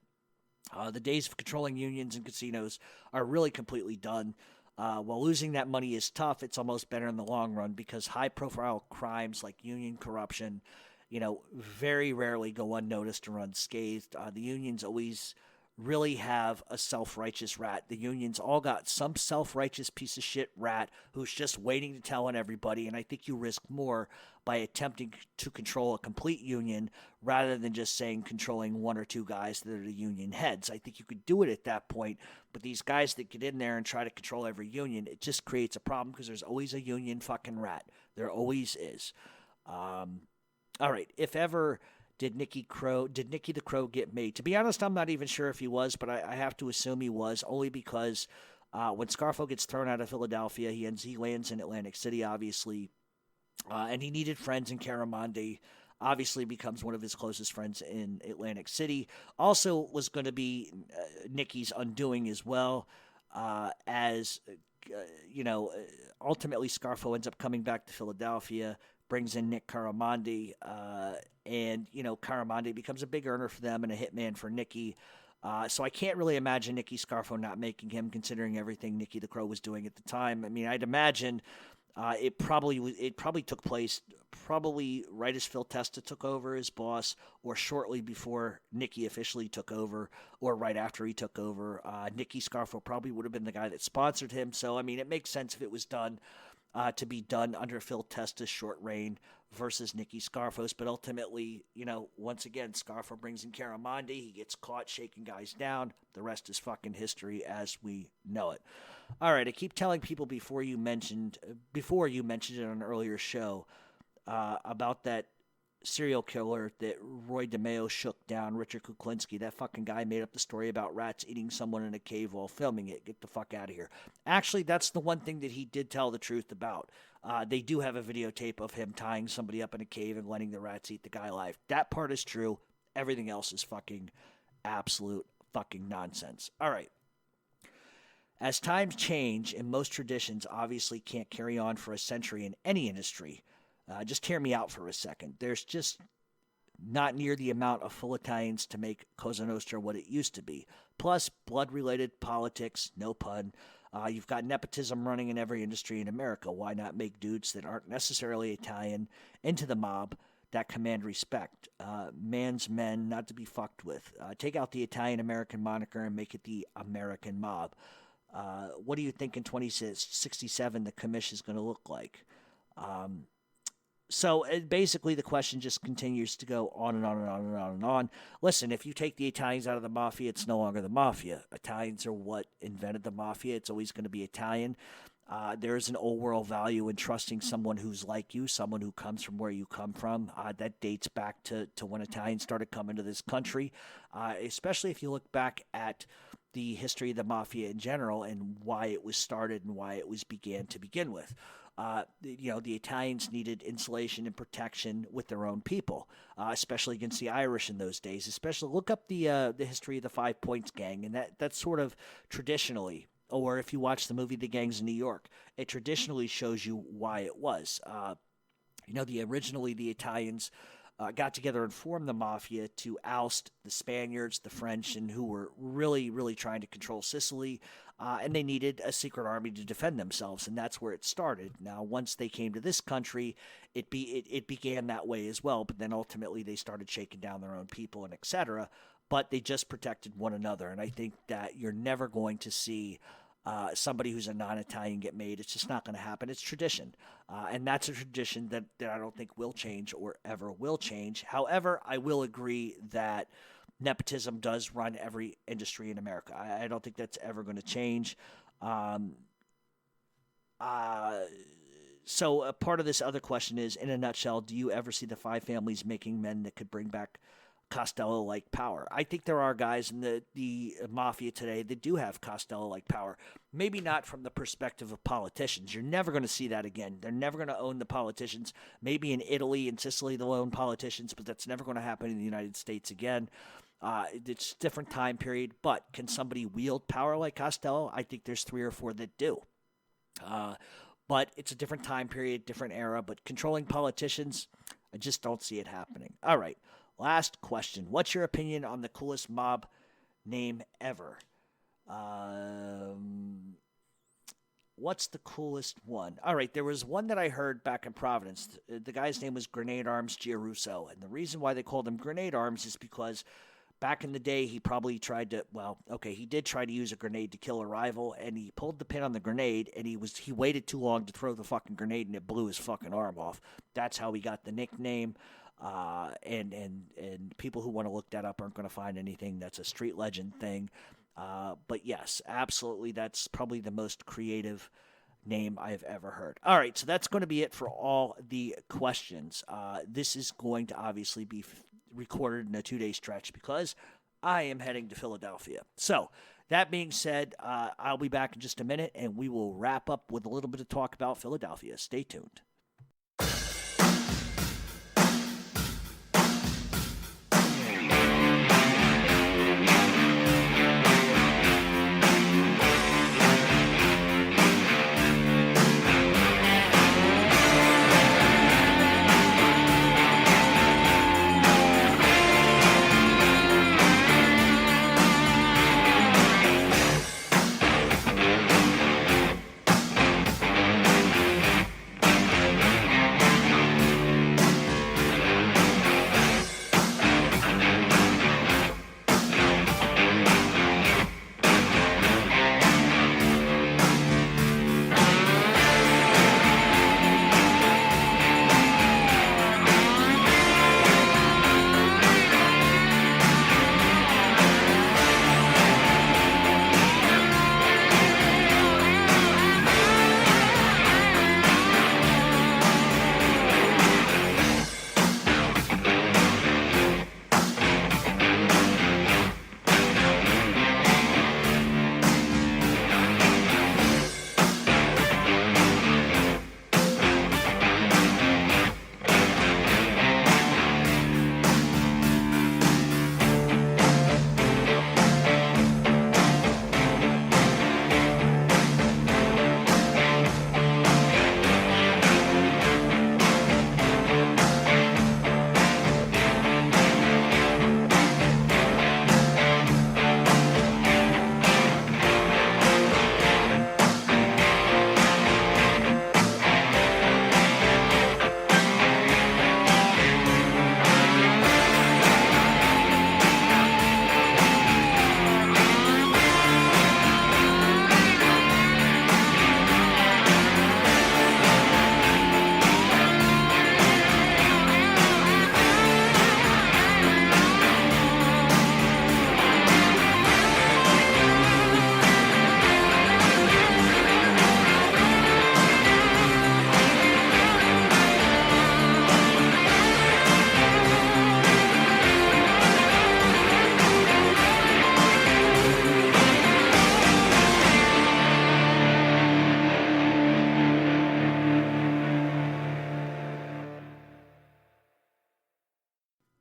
The days of controlling unions and casinos are really completely done. While losing that money is tough, it's almost better in the long run because high-profile crimes like union corruption, very rarely go unnoticed or unscathed. The unions always really have a self-righteous rat. The unions all got some self-righteous piece of shit rat who's just waiting to tell on everybody, and I think you risk more by attempting to control a complete union rather than just saying controlling one or two guys that are the union heads. I think you could do it at that point, but these guys that get in there and try to control every union, it just creates a problem because there's always a union fucking rat. There always is. All right, if ever did Nicky the Crow get made? To be honest, I'm not even sure if he was, but I have to assume he was, only because when Scarfo gets thrown out of Philadelphia, he lands in Atlantic City, obviously, and he needed friends in Caramonde. Obviously becomes one of his closest friends in Atlantic City. Also was going to be Nicky's undoing as well, ultimately Scarfo ends up coming back to Philadelphia, brings in Nick Caramonde, and Caramonde becomes a big earner for them and a hitman for Nicky. So I can't really imagine Nicky Scarfo not making him, considering everything Nicky the Crow was doing at the time. I mean, I'd imagine it probably took place right as Phil Testa took over as boss, or shortly before Nicky officially took over, or right after he took over. Nicky Scarfo probably would have been the guy that sponsored him. So I mean, it makes sense if it was done to be done under Phil Testa's short reign versus Nicky Scarfo's. But ultimately, once again, Scarfo brings in Caramonde. He gets caught shaking guys down. The rest is fucking history as we know it. All right, I keep telling people before you mentioned it on an earlier show about that serial killer that Roy DeMeo shook down, Richard Kuklinski. That fucking guy made up the story about rats eating someone in a cave while filming it. Get the fuck out of here. Actually, that's the one thing that he did tell the truth about. They do have a videotape of him tying somebody up in a cave and letting the rats eat the guy alive. That part is true. Everything else is fucking absolute fucking nonsense. All right. As times change, and most traditions obviously can't carry on for a century in any industry, just hear me out for a second. There's just not near the amount of full Italians to make Cosa Nostra what it used to be. Plus, blood-related politics, no pun. You've got nepotism running in every industry in America. Why not make dudes that aren't necessarily Italian into the mob that command respect? Man's men, not to be fucked with. Take out the Italian-American moniker and make it the American mob. What do you think in 2067 the commission is going to look like? So basically the question just continues to go on and on and on and on and on. Listen, if you take the Italians out of the mafia, it's no longer the mafia. Italians are what invented the mafia. It's always going to be Italian. There's an old world value in trusting someone who's like you, someone who comes from where you come from. That dates back to when Italians started coming to this country, especially if you look back at the history of the mafia in general and why it was started and why it was began to begin with. The Italians needed insulation and protection with their own people, especially against the Irish in those days. Especially look up the history of the 5 Points Gang, and that's sort of traditionally, or if you watch the movie The Gangs in New York, it traditionally shows you why it was. Originally the Italians got together and formed the mafia to oust the Spaniards, the French, and who were really, really trying to control Sicily, and they needed a secret army to defend themselves, and that's where it started. Now, once they came to this country, it began that way as well, but then ultimately they started shaking down their own people and etc. but they just protected one another. And I think that you're never going to see somebody who's a non-Italian get made. It's just not going to happen. It's tradition. And that's a tradition that I don't think will change or ever will change. However, I will agree that nepotism does run every industry in America. I don't think that's ever going to change. So a part of this other question is, in a nutshell, do you ever see the five families making men that could bring back Costello-like power? I think there are guys in the mafia today that do have Costello-like power. Maybe not from the perspective of politicians. You're never going to see that again. They're never going to own the politicians. Maybe in Italy and Sicily they'll own politicians, but that's never going to happen in the United States again. It's a different time period, but can somebody wield power like Costello? I think there's 3 or 4 that do. But it's a different time period, different era. But controlling politicians, I just don't see it happening. All right, last question. What's your opinion on the coolest mob name ever? What's the coolest one? All right, there was one that I heard back in Providence. The guy's name was Grenade Arms Giarusso. And the reason why they called him Grenade Arms is because back in the day, he probably tried to, he did try to use a grenade to kill a rival, and he pulled the pin on the grenade, and he waited too long to throw the fucking grenade, and it blew his fucking arm off. That's how he got the nickname, and people who want to look that up aren't going to find anything. That's a street legend thing. But yes, absolutely, that's probably the most creative name I've ever heard. All right, so that's going to be it for all the questions. This is going to obviously be recorded in a 2-day stretch because I am heading to Philadelphia. So that being said, I'll be back in just a minute and we will wrap up with a little bit of talk about Philadelphia. Stay tuned.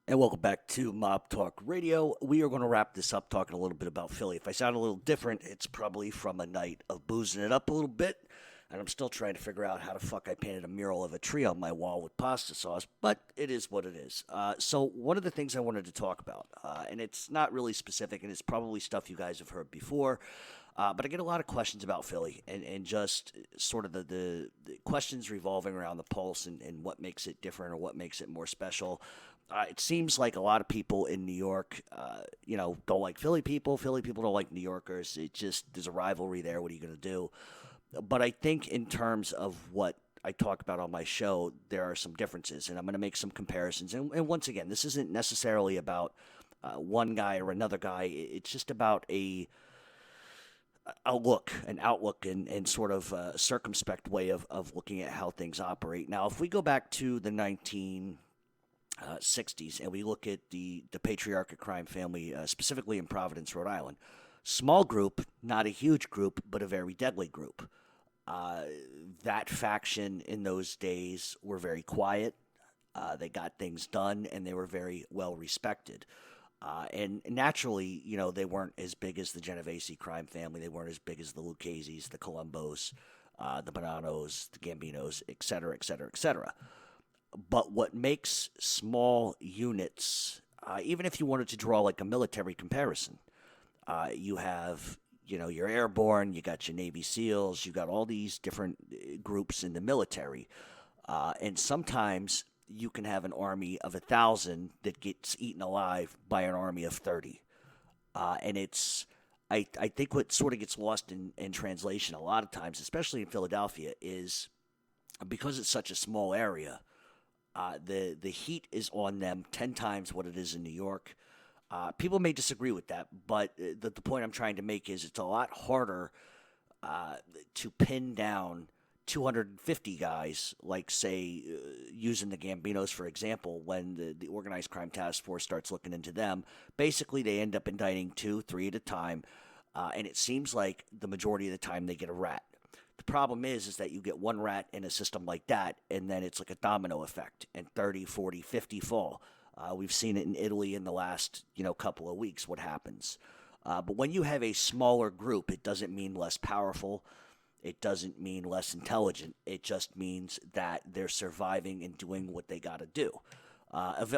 And welcome back to Mob Talk Radio. We are going to wrap this up talking a little bit about Philly. If I sound a little different, it's probably from a night of boozing it up a little bit. And I'm still trying to figure out how the fuck I painted a mural of a tree on my wall with pasta sauce. But it is what it is. So one of the things I wanted to talk about, and it's not really specific, and it's probably stuff you guys have heard before. But I get a lot of questions about Philly and just sort of the questions revolving around the Pulse and what makes it different or what makes it more special. It seems like a lot of people in New York, don't like Philly people. Philly people don't like New Yorkers. There's a rivalry there. What are you going to do? But I think in terms of what I talk about on my show, there are some differences, and I'm going to make some comparisons. And once again, this isn't necessarily about one guy or another guy. It's just about an outlook, and sort of a circumspect way of looking at how things operate. Now, if we go back to the 1960s and we look at the patriarchate crime family, specifically in Providence, Rhode Island, small group, not a huge group, but a very deadly group. That faction in those days were very quiet. They got things done, and they were very well respected. And naturally, they weren't as big as the Genovese crime family. They weren't as big as the Lucchese's, the Colombos, the Bonanos, the Gambinos, et cetera, et cetera, et cetera. But what makes small units, even if you wanted to draw like a military comparison, you have, your airborne, you got your Navy SEALs, you got all these different groups in the military. And sometimes you can have an army of 1,000 that gets eaten alive by an army of 30. And I think what sort of gets lost in translation a lot of times, especially in Philadelphia, is because it's such a small area, the heat is on them 10 times what it is in New York. People may disagree with that, but the point I'm trying to make is it's a lot harder to pin down 250 guys, like, say, using the Gambinos, for example, when the Organized Crime Task Force starts looking into them. Basically, they end up indicting 2, 3 at a time, and it seems like the majority of the time they get a rat. The problem is that you get one rat in a system like that, and then it's like a domino effect, and 30, 40, 50 fall. We've seen it in Italy in the last, couple of weeks, what happens. But when you have a smaller group, it doesn't mean less powerful. It doesn't mean less intelligent. It just means that they're surviving and doing what they got to do.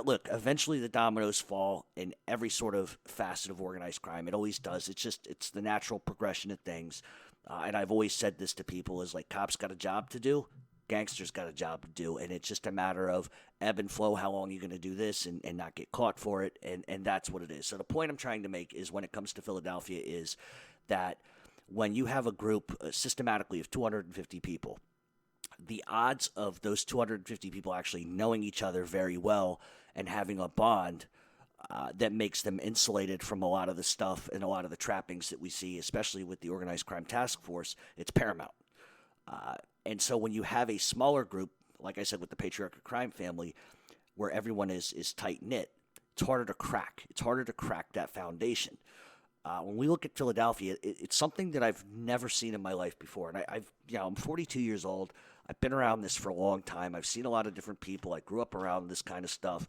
Look, eventually the dominoes fall in every sort of facet of organized crime. It always does. It's the natural progression of things. And I've always said this to people is like, cops got a job to do. Gangsters got a job to do, and it's just a matter of ebb and flow, how long you're going to do this and not get caught for it, and that's what it is. So the point I'm trying to make is when it comes to Philadelphia is that when you have a group systematically of 250 people, the odds of those 250 people actually knowing each other very well and having a bond that makes them insulated from a lot of the stuff and a lot of the trappings that we see, especially with the Organized Crime Task Force, it's paramount. And so when you have a smaller group, like I said, with the patriarchal crime family, where everyone is tight-knit, it's harder to crack. It's harder to crack that foundation. When we look at Philadelphia, it's something that I've never seen in my life before. And I'm 42 years old. I've been around this for a long time. I've seen a lot of different people. I grew up around this kind of stuff.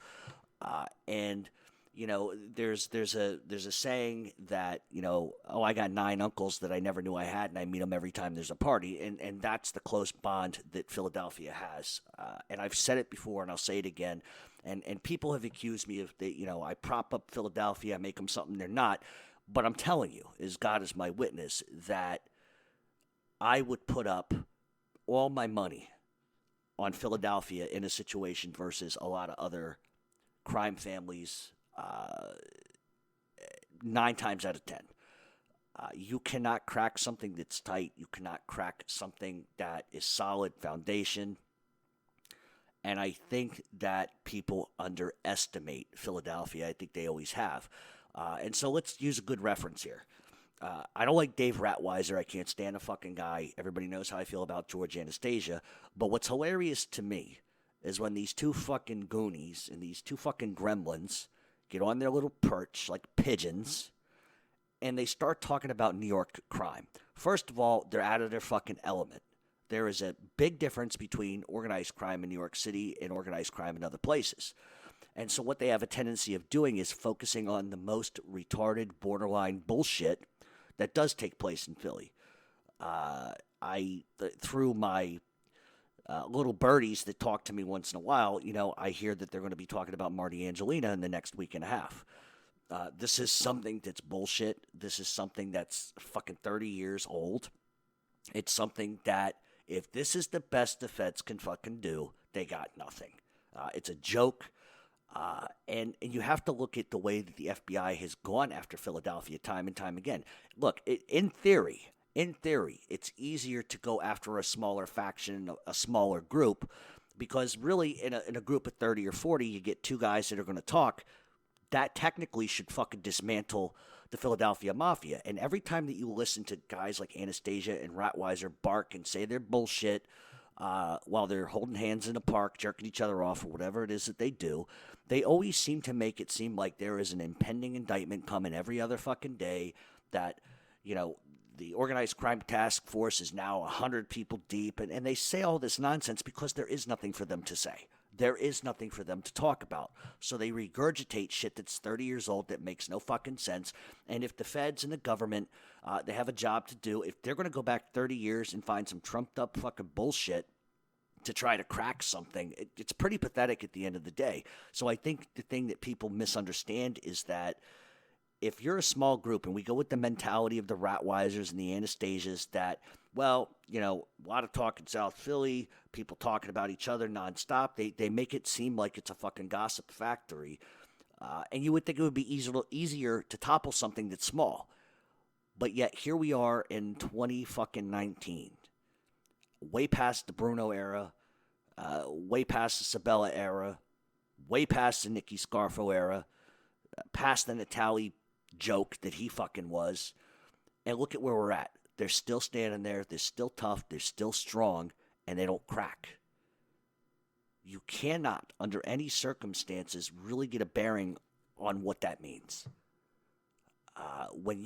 There's a saying that, I got 9 uncles that I never knew I had, and I meet them every time there's a party. And that's the close bond that Philadelphia has. And I've said it before, and I'll say it again. And people have accused me of, I prop up Philadelphia, I make them something they're not. But I'm telling you, as God is my witness, that I would put up all my money on Philadelphia in a situation versus a lot of other crime families 9 times out of 10. You cannot crack something that's tight. You cannot crack something that is solid foundation. And I think that people underestimate Philadelphia. I think they always have. And so let's use a good reference here. I don't like Dave Ratweiser. I can't stand the fucking guy. Everybody knows how I feel about George Anastasia. But what's hilarious to me is when these 2 fucking goonies and these 2 fucking gremlins get on their little perch like pigeons and they start talking about New York crime. First of all, they're out of their fucking element. There is a big difference between organized crime in New York City and organized crime in other places. And so what they have a tendency of doing is focusing on the most retarded, borderline bullshit that does take place in Philly. Through my little birdies that talk to me once in a while, I hear that they're going to be talking about Marty Angelina in the next week and a half. This is something that's bullshit. This is something that's fucking 30 years old. It's something that if this is the best the feds can fucking do, they got nothing. It's a joke. And you have to look at the way that the FBI has gone after Philadelphia time and time again. Look, in theory, it's easier to go after a smaller faction, a smaller group, because really in a group of 30 or 40, you get two guys that are going to talk. That technically should fucking dismantle the Philadelphia Mafia. And every time that you listen to guys like Anastasia and Rottweiler bark and say they're bullshit while they're holding hands in a park, jerking each other off, or whatever it is that they do, they always seem to make it seem like there is an impending indictment coming every other fucking day, that, you know, the organized crime task force is now 100 people deep, and they say all this nonsense because there is nothing for them to say. There is nothing for them to talk about. So they regurgitate shit that's 30 years old that makes no fucking sense. And if the feds and the government, they have a job to do, if they're going to go back 30 years and find some trumped up fucking bullshit to try to crack something, it's pretty pathetic at the end of the day. So I think the thing that people misunderstand is that if you're a small group, and we go with the mentality of the Rottweilers and the Anastasias, that, well, you know, a lot of talk in South Philly, people talking about each other nonstop, they make it seem like it's a fucking gossip factory. And you would think it would be easier to topple something that's small. But yet here we are in 2019, way past the Bruno era, way past the Sabella era, way past the Nicky Scarfo era, past the Natali joke that he fucking was. And look at where we're at. They're still standing there. They're still tough. They're still strong. And they don't crack. You cannot, under any circumstances, really get a bearing on what that means. I want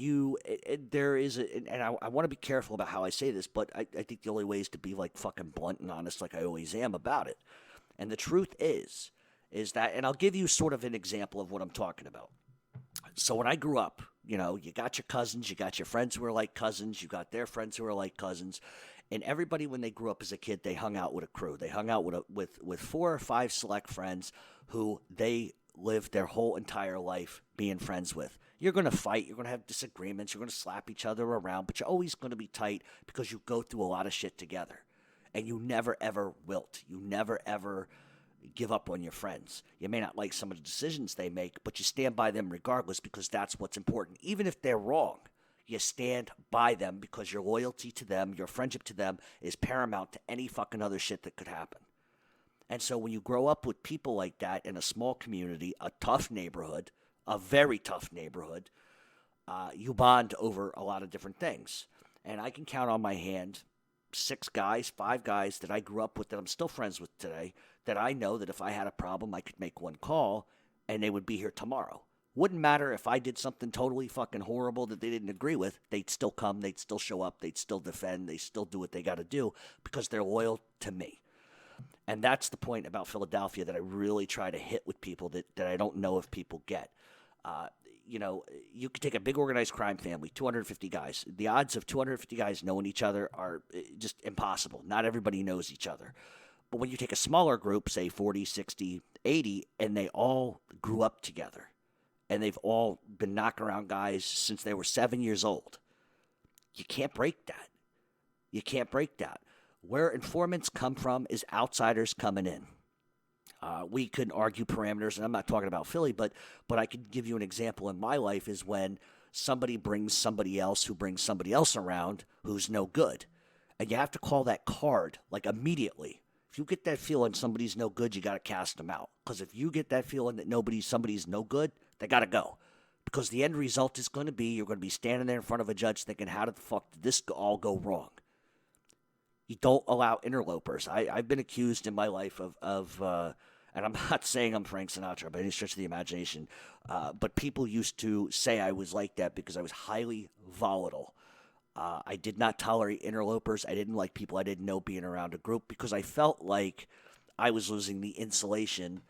to be careful about how I say this, but I think the only way is to be like fucking blunt and honest like I always am about it. And the truth is that, and I'll give you sort of an example of what I'm talking about. So when I grew up, you know, you got your cousins, you got your friends who are like cousins, you got their friends who are like cousins, and everybody when they grew up as a kid, they hung out with a crew. They hung out with 4 or 5 select friends who they lived their whole entire life being friends with. You're going to fight, you're going to have disagreements, you're going to slap each other around, but you're always going to be tight because you go through a lot of shit together. And you never, ever wilt. You never, ever give up on your friends. You may not like some of the decisions they make, but you stand by them regardless because that's what's important. Even if they're wrong, you stand by them because your loyalty to them, your friendship to them is paramount to any fucking other shit that could happen. And so when you grow up with people like that in a small community, a tough neighborhood, a very tough neighborhood, you bond over a lot of different things. And I can count on my hand 5 guys that I grew up with that I'm still friends with today, that I know that if I had a problem, I could make one call and they would be here tomorrow. Wouldn't matter if I did something totally fucking horrible that they didn't agree with. They'd still come, they'd still show up, they'd still defend, they still do what they got to do because they're loyal to me. And that's the point about Philadelphia that I really try to hit with people that I don't know if people get. You know, you could take a big organized crime family, 250 guys. The odds of 250 guys knowing each other are just impossible. Not everybody knows each other. But when you take a smaller group, say 40, 60, 80, and they all grew up together, and they've all been knocking around guys since they were 7 years old, you can't break that. You can't break that. Where informants come from is outsiders coming in. We could argue parameters, and I'm not talking about Philly, but I could give you an example in my life is when somebody brings somebody else who brings somebody else around who's no good. And you have to call that card, like, immediately. If you get that feeling somebody's no good, you got to cast them out. Because if you get that feeling that somebody's no good, they got to go. Because the end result is going to be you're going to be standing there in front of a judge thinking, how the fuck did this all go wrong? You don't allow interlopers. I've been accused in my life of and I'm not saying I'm Frank Sinatra by any stretch of the imagination, but people used to say I was like that because I was highly volatile. I did not tolerate interlopers. I didn't like people I didn't know being around a group because I felt like I was losing the insulation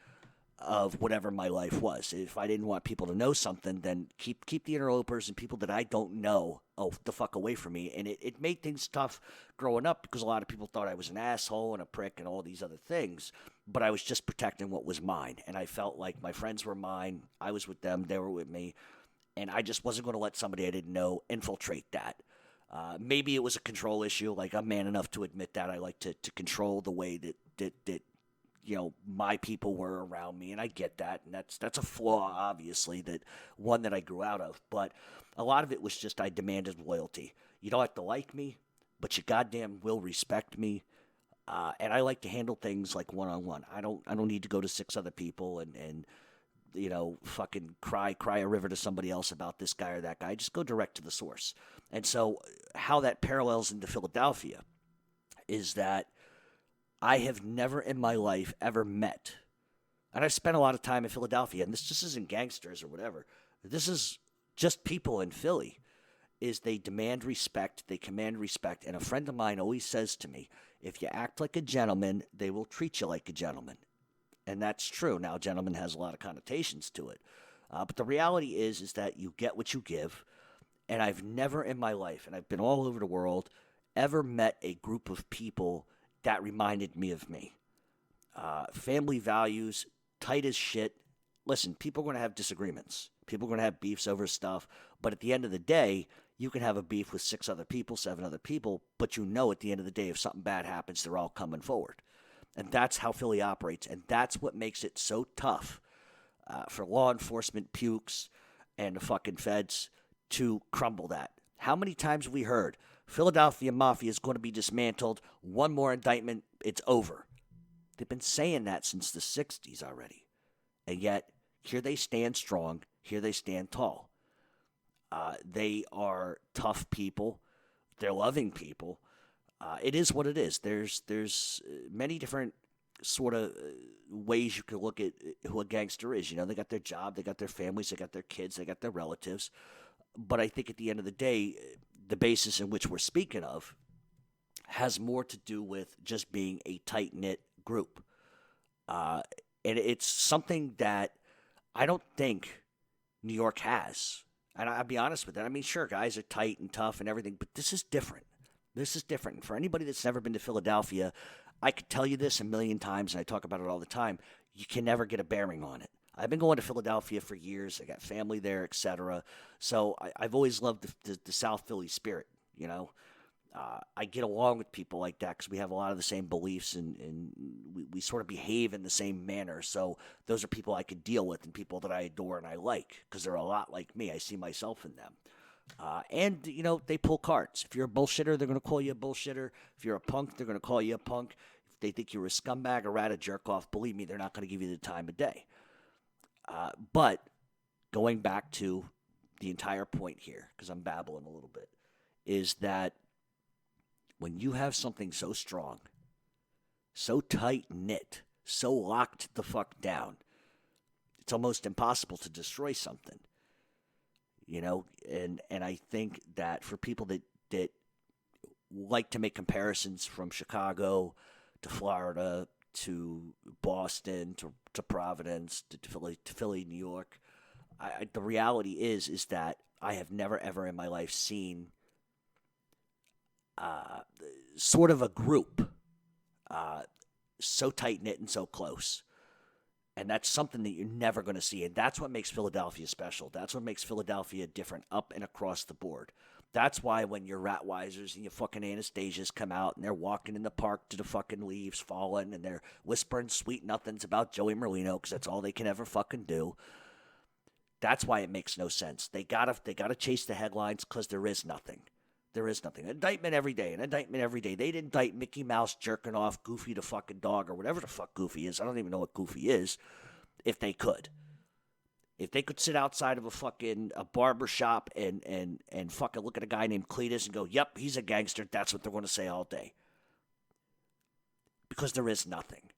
of whatever my life was. If I didn't want people to know something, then keep the interlopers and people that I don't know the fuck away from me. And it made things tough growing up because a lot of people thought I was an asshole and a prick and all these other things. But I was just protecting what was mine. And I felt like my friends were mine. I was with them. They were with me. And I just wasn't going to let somebody I didn't know infiltrate that. Maybe it was a control issue. Like, I'm man enough to admit that. I like to control the way that my people were around me, and I get that, and that's a flaw, obviously, one that I grew out of. But a lot of it was just I demanded loyalty. You don't have to like me, but you goddamn will respect me. And I like to handle things like one-on-one. I don't need to go to 6 other people and fucking cry a river to somebody else about this guy or that guy. I just go direct to the source. And so how that parallels into Philadelphia is that I have never in my life ever met, and I've spent a lot of time in Philadelphia, and this just isn't gangsters or whatever. This is just people in Philly, is they demand respect, they command respect, and a friend of mine always says to me, if you act like a gentleman, they will treat you like a gentleman. And that's true. Now, gentleman has a lot of connotations to it. But the reality is that you get what you give, and I've never in my life, and I've been all over the world, ever met a group of people that reminded me of me. Family values, tight as shit. Listen, people are going to have disagreements. People are going to have beefs over stuff. But at the end of the day, you can have a beef with 6 other people, 7 other people, but at the end of the day, if something bad happens, they're all coming forward. And that's how Philly operates. And that's what makes it so tough for law enforcement pukes and the fucking feds to crumble that. How many times have we heard Philadelphia Mafia is going to be dismantled, one more indictment, it's over? They've been saying that since the 60s already. And yet, here they stand strong, here they stand tall. They are tough people. They're loving people. It is what it is. There's many different sort of ways you can look at who a gangster is. They got their job, they got their families, they got their kids, they got their relatives. But I think at the end of the day, the basis in which we're speaking of has more to do with just being a tight-knit group. And it's something that I don't think New York has. And I'll be honest with that. I mean, sure, guys are tight and tough and everything, but this is different. This is different. And for anybody that's never been to Philadelphia, I could tell you this a million times, and I talk about it all the time. You can never get a bearing on it. I've been going to Philadelphia for years. I got family there, etc. So I've always loved the South Philly spirit, I get along with people like that because we have a lot of the same beliefs and we sort of behave in the same manner. So those are people I could deal with and people that I adore and I like because they're a lot like me. I see myself in them. And they pull cards. If you're a bullshitter, they're going to call you a bullshitter. If you're a punk, they're going to call you a punk. If they think you're a scumbag, a rat, a jerk-off, believe me, they're not going to give you the time of day. But going back to the entire point here, because I'm babbling a little bit, is that when you have something so strong, so tight-knit, so locked the fuck down, it's almost impossible to destroy something. And I think that for people that like to make comparisons from Chicago to Florida to Boston to Providence to Philly, New York, the reality is that I have never ever in my life seen sort of a group so tight-knit and so close. And that's something that you're never going to see. And that's what makes Philadelphia special. That's what makes Philadelphia different up and across the board. That's why when your Ratwisers and your fucking Anastasias come out and they're walking in the park to the fucking leaves falling and they're whispering sweet nothings about Joey Merlino because that's all they can ever fucking do. That's why it makes no sense. They gotta chase the headlines because there is nothing. There is nothing. An indictment every day. They'd indict Mickey Mouse jerking off Goofy the fucking dog or whatever the fuck Goofy is. I don't even know what Goofy is if they could. If they could sit outside of a barber shop and fucking look at a guy named Cletus and go, yep, he's a gangster, that's what they're going to say all day. Because there is nothing.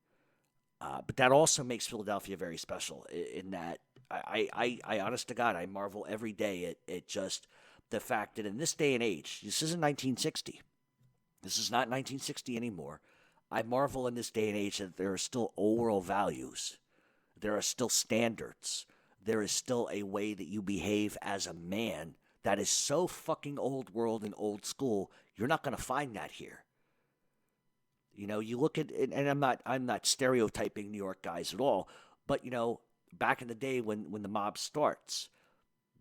But that also makes Philadelphia very special in that I honest to God, I marvel every day at just the fact that in this day and age, this isn't 1960. This is not 1960 anymore. I marvel in this day and age that there are still old world values There are still standards. There is still a way that you behave as a man that is so fucking old world and old school. You're not going to find that here. You know, you look at, and I'm not stereotyping New York guys at all, but you know, back in the day when the mob starts,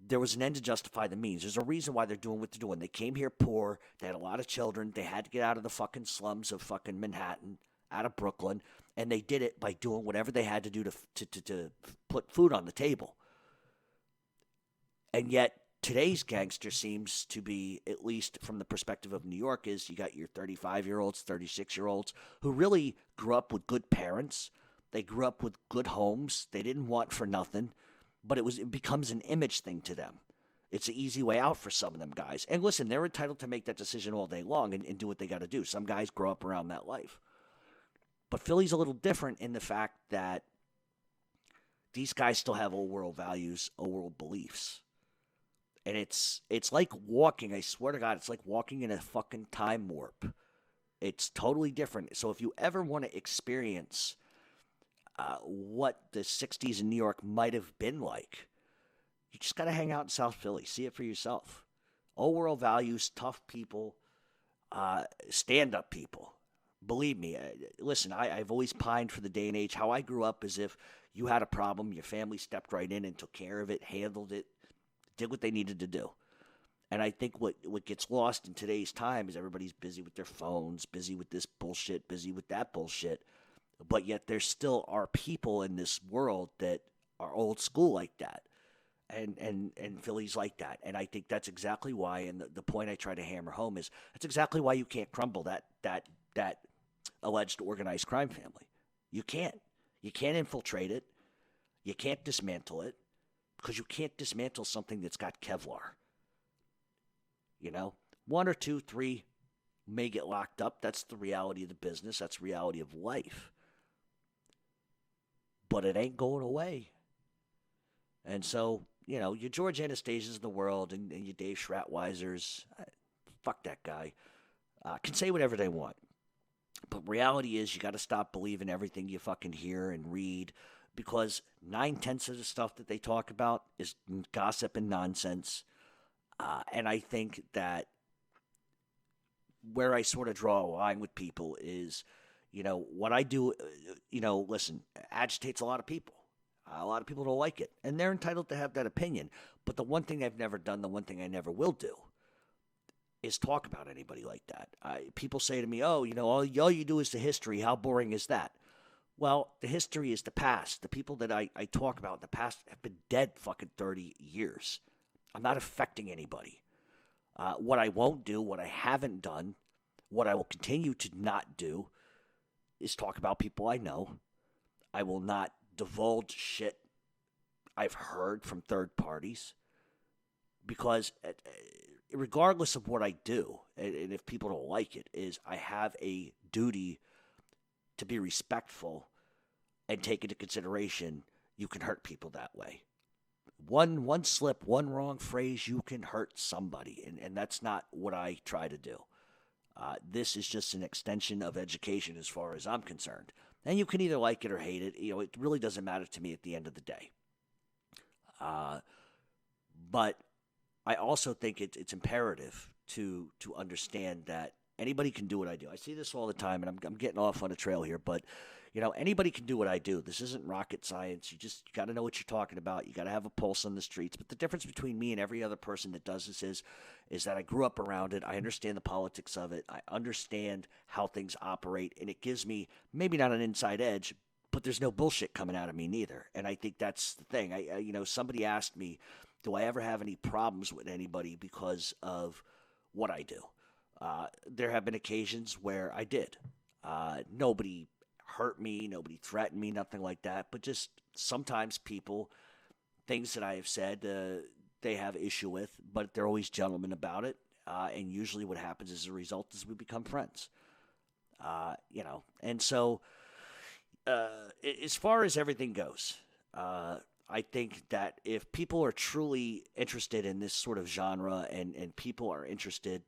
there was an end to justify the means. There's a reason why they're doing what they're doing. They came here poor. They had a lot of children. They had to get out of the fucking slums of fucking Manhattan, out of Brooklyn, and they did it by doing whatever they had to do to put food on the table. And yet today's gangster seems to be, at least from the perspective of New York, is you got your 35-year-olds, 36-year-olds who really grew up with good parents. They grew up with good homes. They didn't want for nothing, but it becomes an image thing to them. It's an easy way out for some of them guys. And listen, they're entitled to make that decision all day long and do what they got to do. Some guys grow up around that life. But Philly's a little different in the fact that these guys still have old world values, old world beliefs. And it's like walking, I swear to God, it's like walking in a fucking time warp. It's totally different. So if you ever want to experience what the 60s in New York might have been like, you just got to hang out in South Philly. See it for yourself. Old world values, tough people, stand-up people. Believe me, listen, I've always pined for the day and age. How I grew up is if you had a problem, your family stepped right in and took care of it, handled it, did what they needed to do. And I think what gets lost in today's time is everybody's busy with their phones, busy with this bullshit, busy with that bullshit. But yet there still are people in this world that are old school like that. And Philly's like that. And I think that's exactly why, and the point I try to hammer home is, that's exactly why you can't crumble that alleged organized crime family. You can't. You can't infiltrate it. You can't dismantle it, because you can't dismantle something that's got Kevlar. You know, 1 or 2, 3 may get locked up. That's the reality of the business. That's the reality of life. But it ain't going away. And so, you know, your George Anastasias of the world and your Dave Schratweisers, fuck that guy, can say whatever they want. But reality is, you got to stop believing everything you fucking hear and read, because 9/10 of the stuff that they talk about is gossip and nonsense. And I think that where I sort of draw a line with people is, you know, what I do, you know, listen, agitates a lot of people. A lot of people don't like it, and they're entitled to have that opinion. But the one thing I've never done, the one thing I never will do, is talk about anybody like that. People say to me, oh, you know, all you do is the history. How boring is that? Well, the history is the past. The people that I talk about in the past have been dead fucking 30 years. I'm not affecting anybody. What I won't do, what I haven't done, what I will continue to not do is talk about people I know. I will not divulge shit I've heard from third parties, because regardless of what I do, and if people don't like it, is I have a duty to be respectful and take into consideration you can hurt people that way. One slip, one wrong phrase, you can hurt somebody, and that's not what I try to do. This is just an extension of education as far as I'm concerned. And you can either like it or hate it. You know, it really doesn't matter to me at the end of the day. But I also think it's imperative to understand that anybody can do what I do. I see this all the time, and I'm getting off on a trail here, but you know, anybody can do what I do. This isn't rocket science. You got to know what you're talking about. You got to have a pulse on the streets. But the difference between me and every other person that does this is that I grew up around it. I understand the politics of it. I understand how things operate, and it gives me maybe not an inside edge, but there's no bullshit coming out of me neither. And I think that's the thing. You know, somebody asked me, do I ever have any problems with anybody because of what I do? There have been occasions where I did. Nobody hurt me, nobody threatened me, nothing like that. But just sometimes people, things that I have said, they have issue with, but they're always gentlemen about it. And usually what happens as a result is we become friends. You know, and so as far as everything goes, I think that if people are truly interested in this sort of genre and people are interested,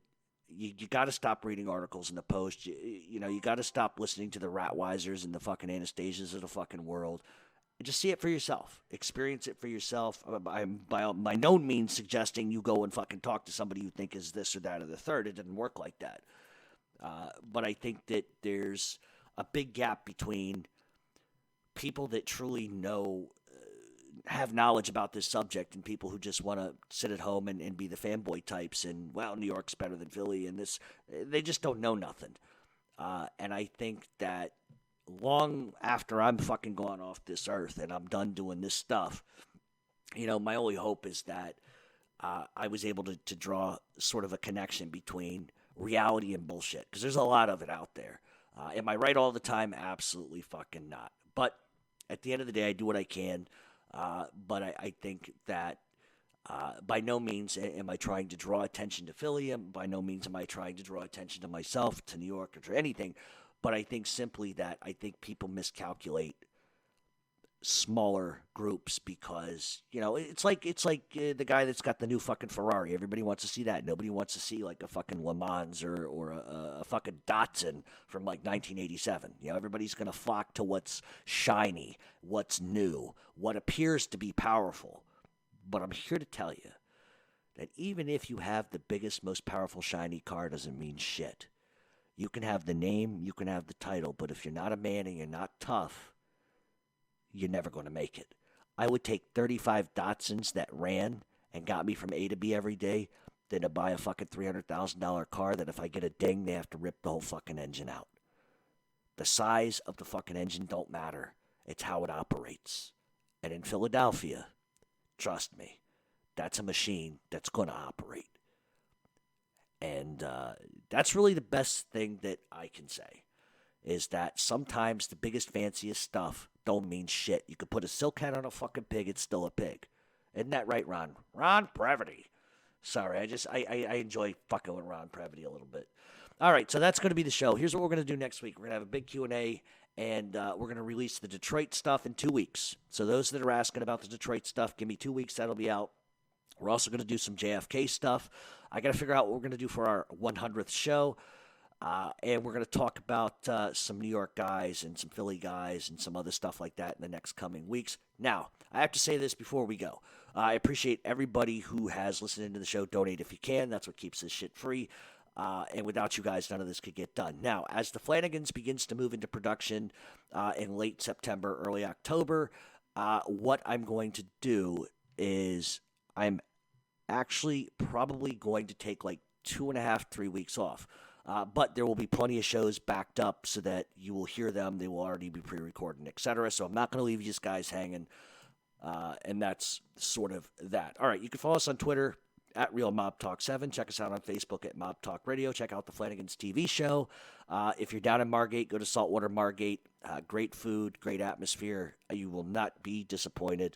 you got to stop reading articles in the Post. You know, you got to stop listening to the Ratweisers and the fucking Anastasias of the fucking world. Just see it for yourself. Experience it for yourself. I'm by no means suggesting you go and fucking talk to somebody you think is this or that or the third. It didn't work like that. But I think that there's a big gap between people that truly know, have knowledge about this subject, and people who just want to sit at home and be the fanboy types and, well, New York's better than Philly and this. They just don't know nothing. And I think that long after I'm fucking gone off this earth and I'm done doing this stuff, my only hope is that I was able to draw sort of a connection between reality and bullshit, because there's a lot of it out there. Am I right all the time? Absolutely fucking not. But at the end of the day, I do what I can. But I think that by no means am I trying to draw attention to Philly, and by no means am I trying to draw attention to myself, to New York, or to anything. But I think simply that I think people miscalculate smaller groups because, it's like the guy that's got the new fucking Ferrari. Everybody wants to see that. Nobody wants to see like a fucking Le Mans or a fucking Datsun from like 1987. Everybody's going to flock to what's shiny, what's new, what appears to be powerful. But I'm here to tell you that even if you have the biggest, most powerful, shiny car, doesn't mean shit. You can have the name, you can have the title, but if you're not a man and you're not tough, you're never going to make it. I would take 35 Datsuns that ran and got me from A to B every day than to buy a fucking $300,000 car that if I get a ding, they have to rip the whole fucking engine out. The size of the fucking engine don't matter. It's how it operates. And in Philadelphia, trust me, that's a machine that's going to operate. And that's really the best thing that I can say, is that sometimes the biggest, fanciest stuff don't mean shit. You could put a silk hat on a fucking pig, it's still a pig. Isn't that right, Ron? Ron Previty. Sorry, I enjoy fucking with Ron Previty a little bit. All right, so that's going to be the show. Here's what we're going to do next week. We're going to have a big Q&A, and we're going to release the Detroit stuff in 2 weeks. So those that are asking about the Detroit stuff, give me 2 weeks. That'll be out. We're also going to do some JFK stuff. I got to figure out what we're going to do for our 100th show. And we're going to talk about some New York guys and some Philly guys and some other stuff like that in the next coming weeks. Now, I have to say this before we go. I appreciate everybody who has listened into the show. Donate if you can. That's what keeps this shit free. And without you guys, none of this could get done. Now, as the Flannagans begins to move into production in late September, early October, what I'm going to do is I'm actually probably going to take like 2.5, 3 weeks off. But there will be plenty of shows backed up so that you will hear them. They will already be pre-recorded, etc. So I'm not going to leave you guys hanging. And that's sort of that. All right, you can follow us on Twitter at Real Mob Talk 7. Check us out on Facebook at Mob Talk Radio. Check out the Flannagans TV show. If you're down in Margate, go to Saltwater Margate. Great food, great atmosphere. You will not be disappointed.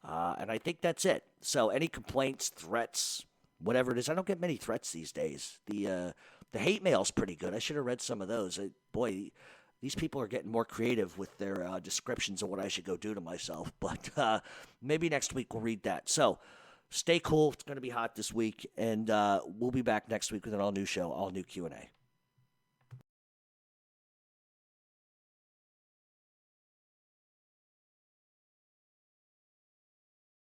And I think that's it. So any complaints, threats, whatever it is. I don't get many threats these days. The hate mail's pretty good. I should have read some of those. Boy, these people are getting more creative with their descriptions of what I should go do to myself. But maybe next week we'll read that. So stay cool. It's going to be hot this week. And we'll be back next week with an all-new show, all-new Q&A.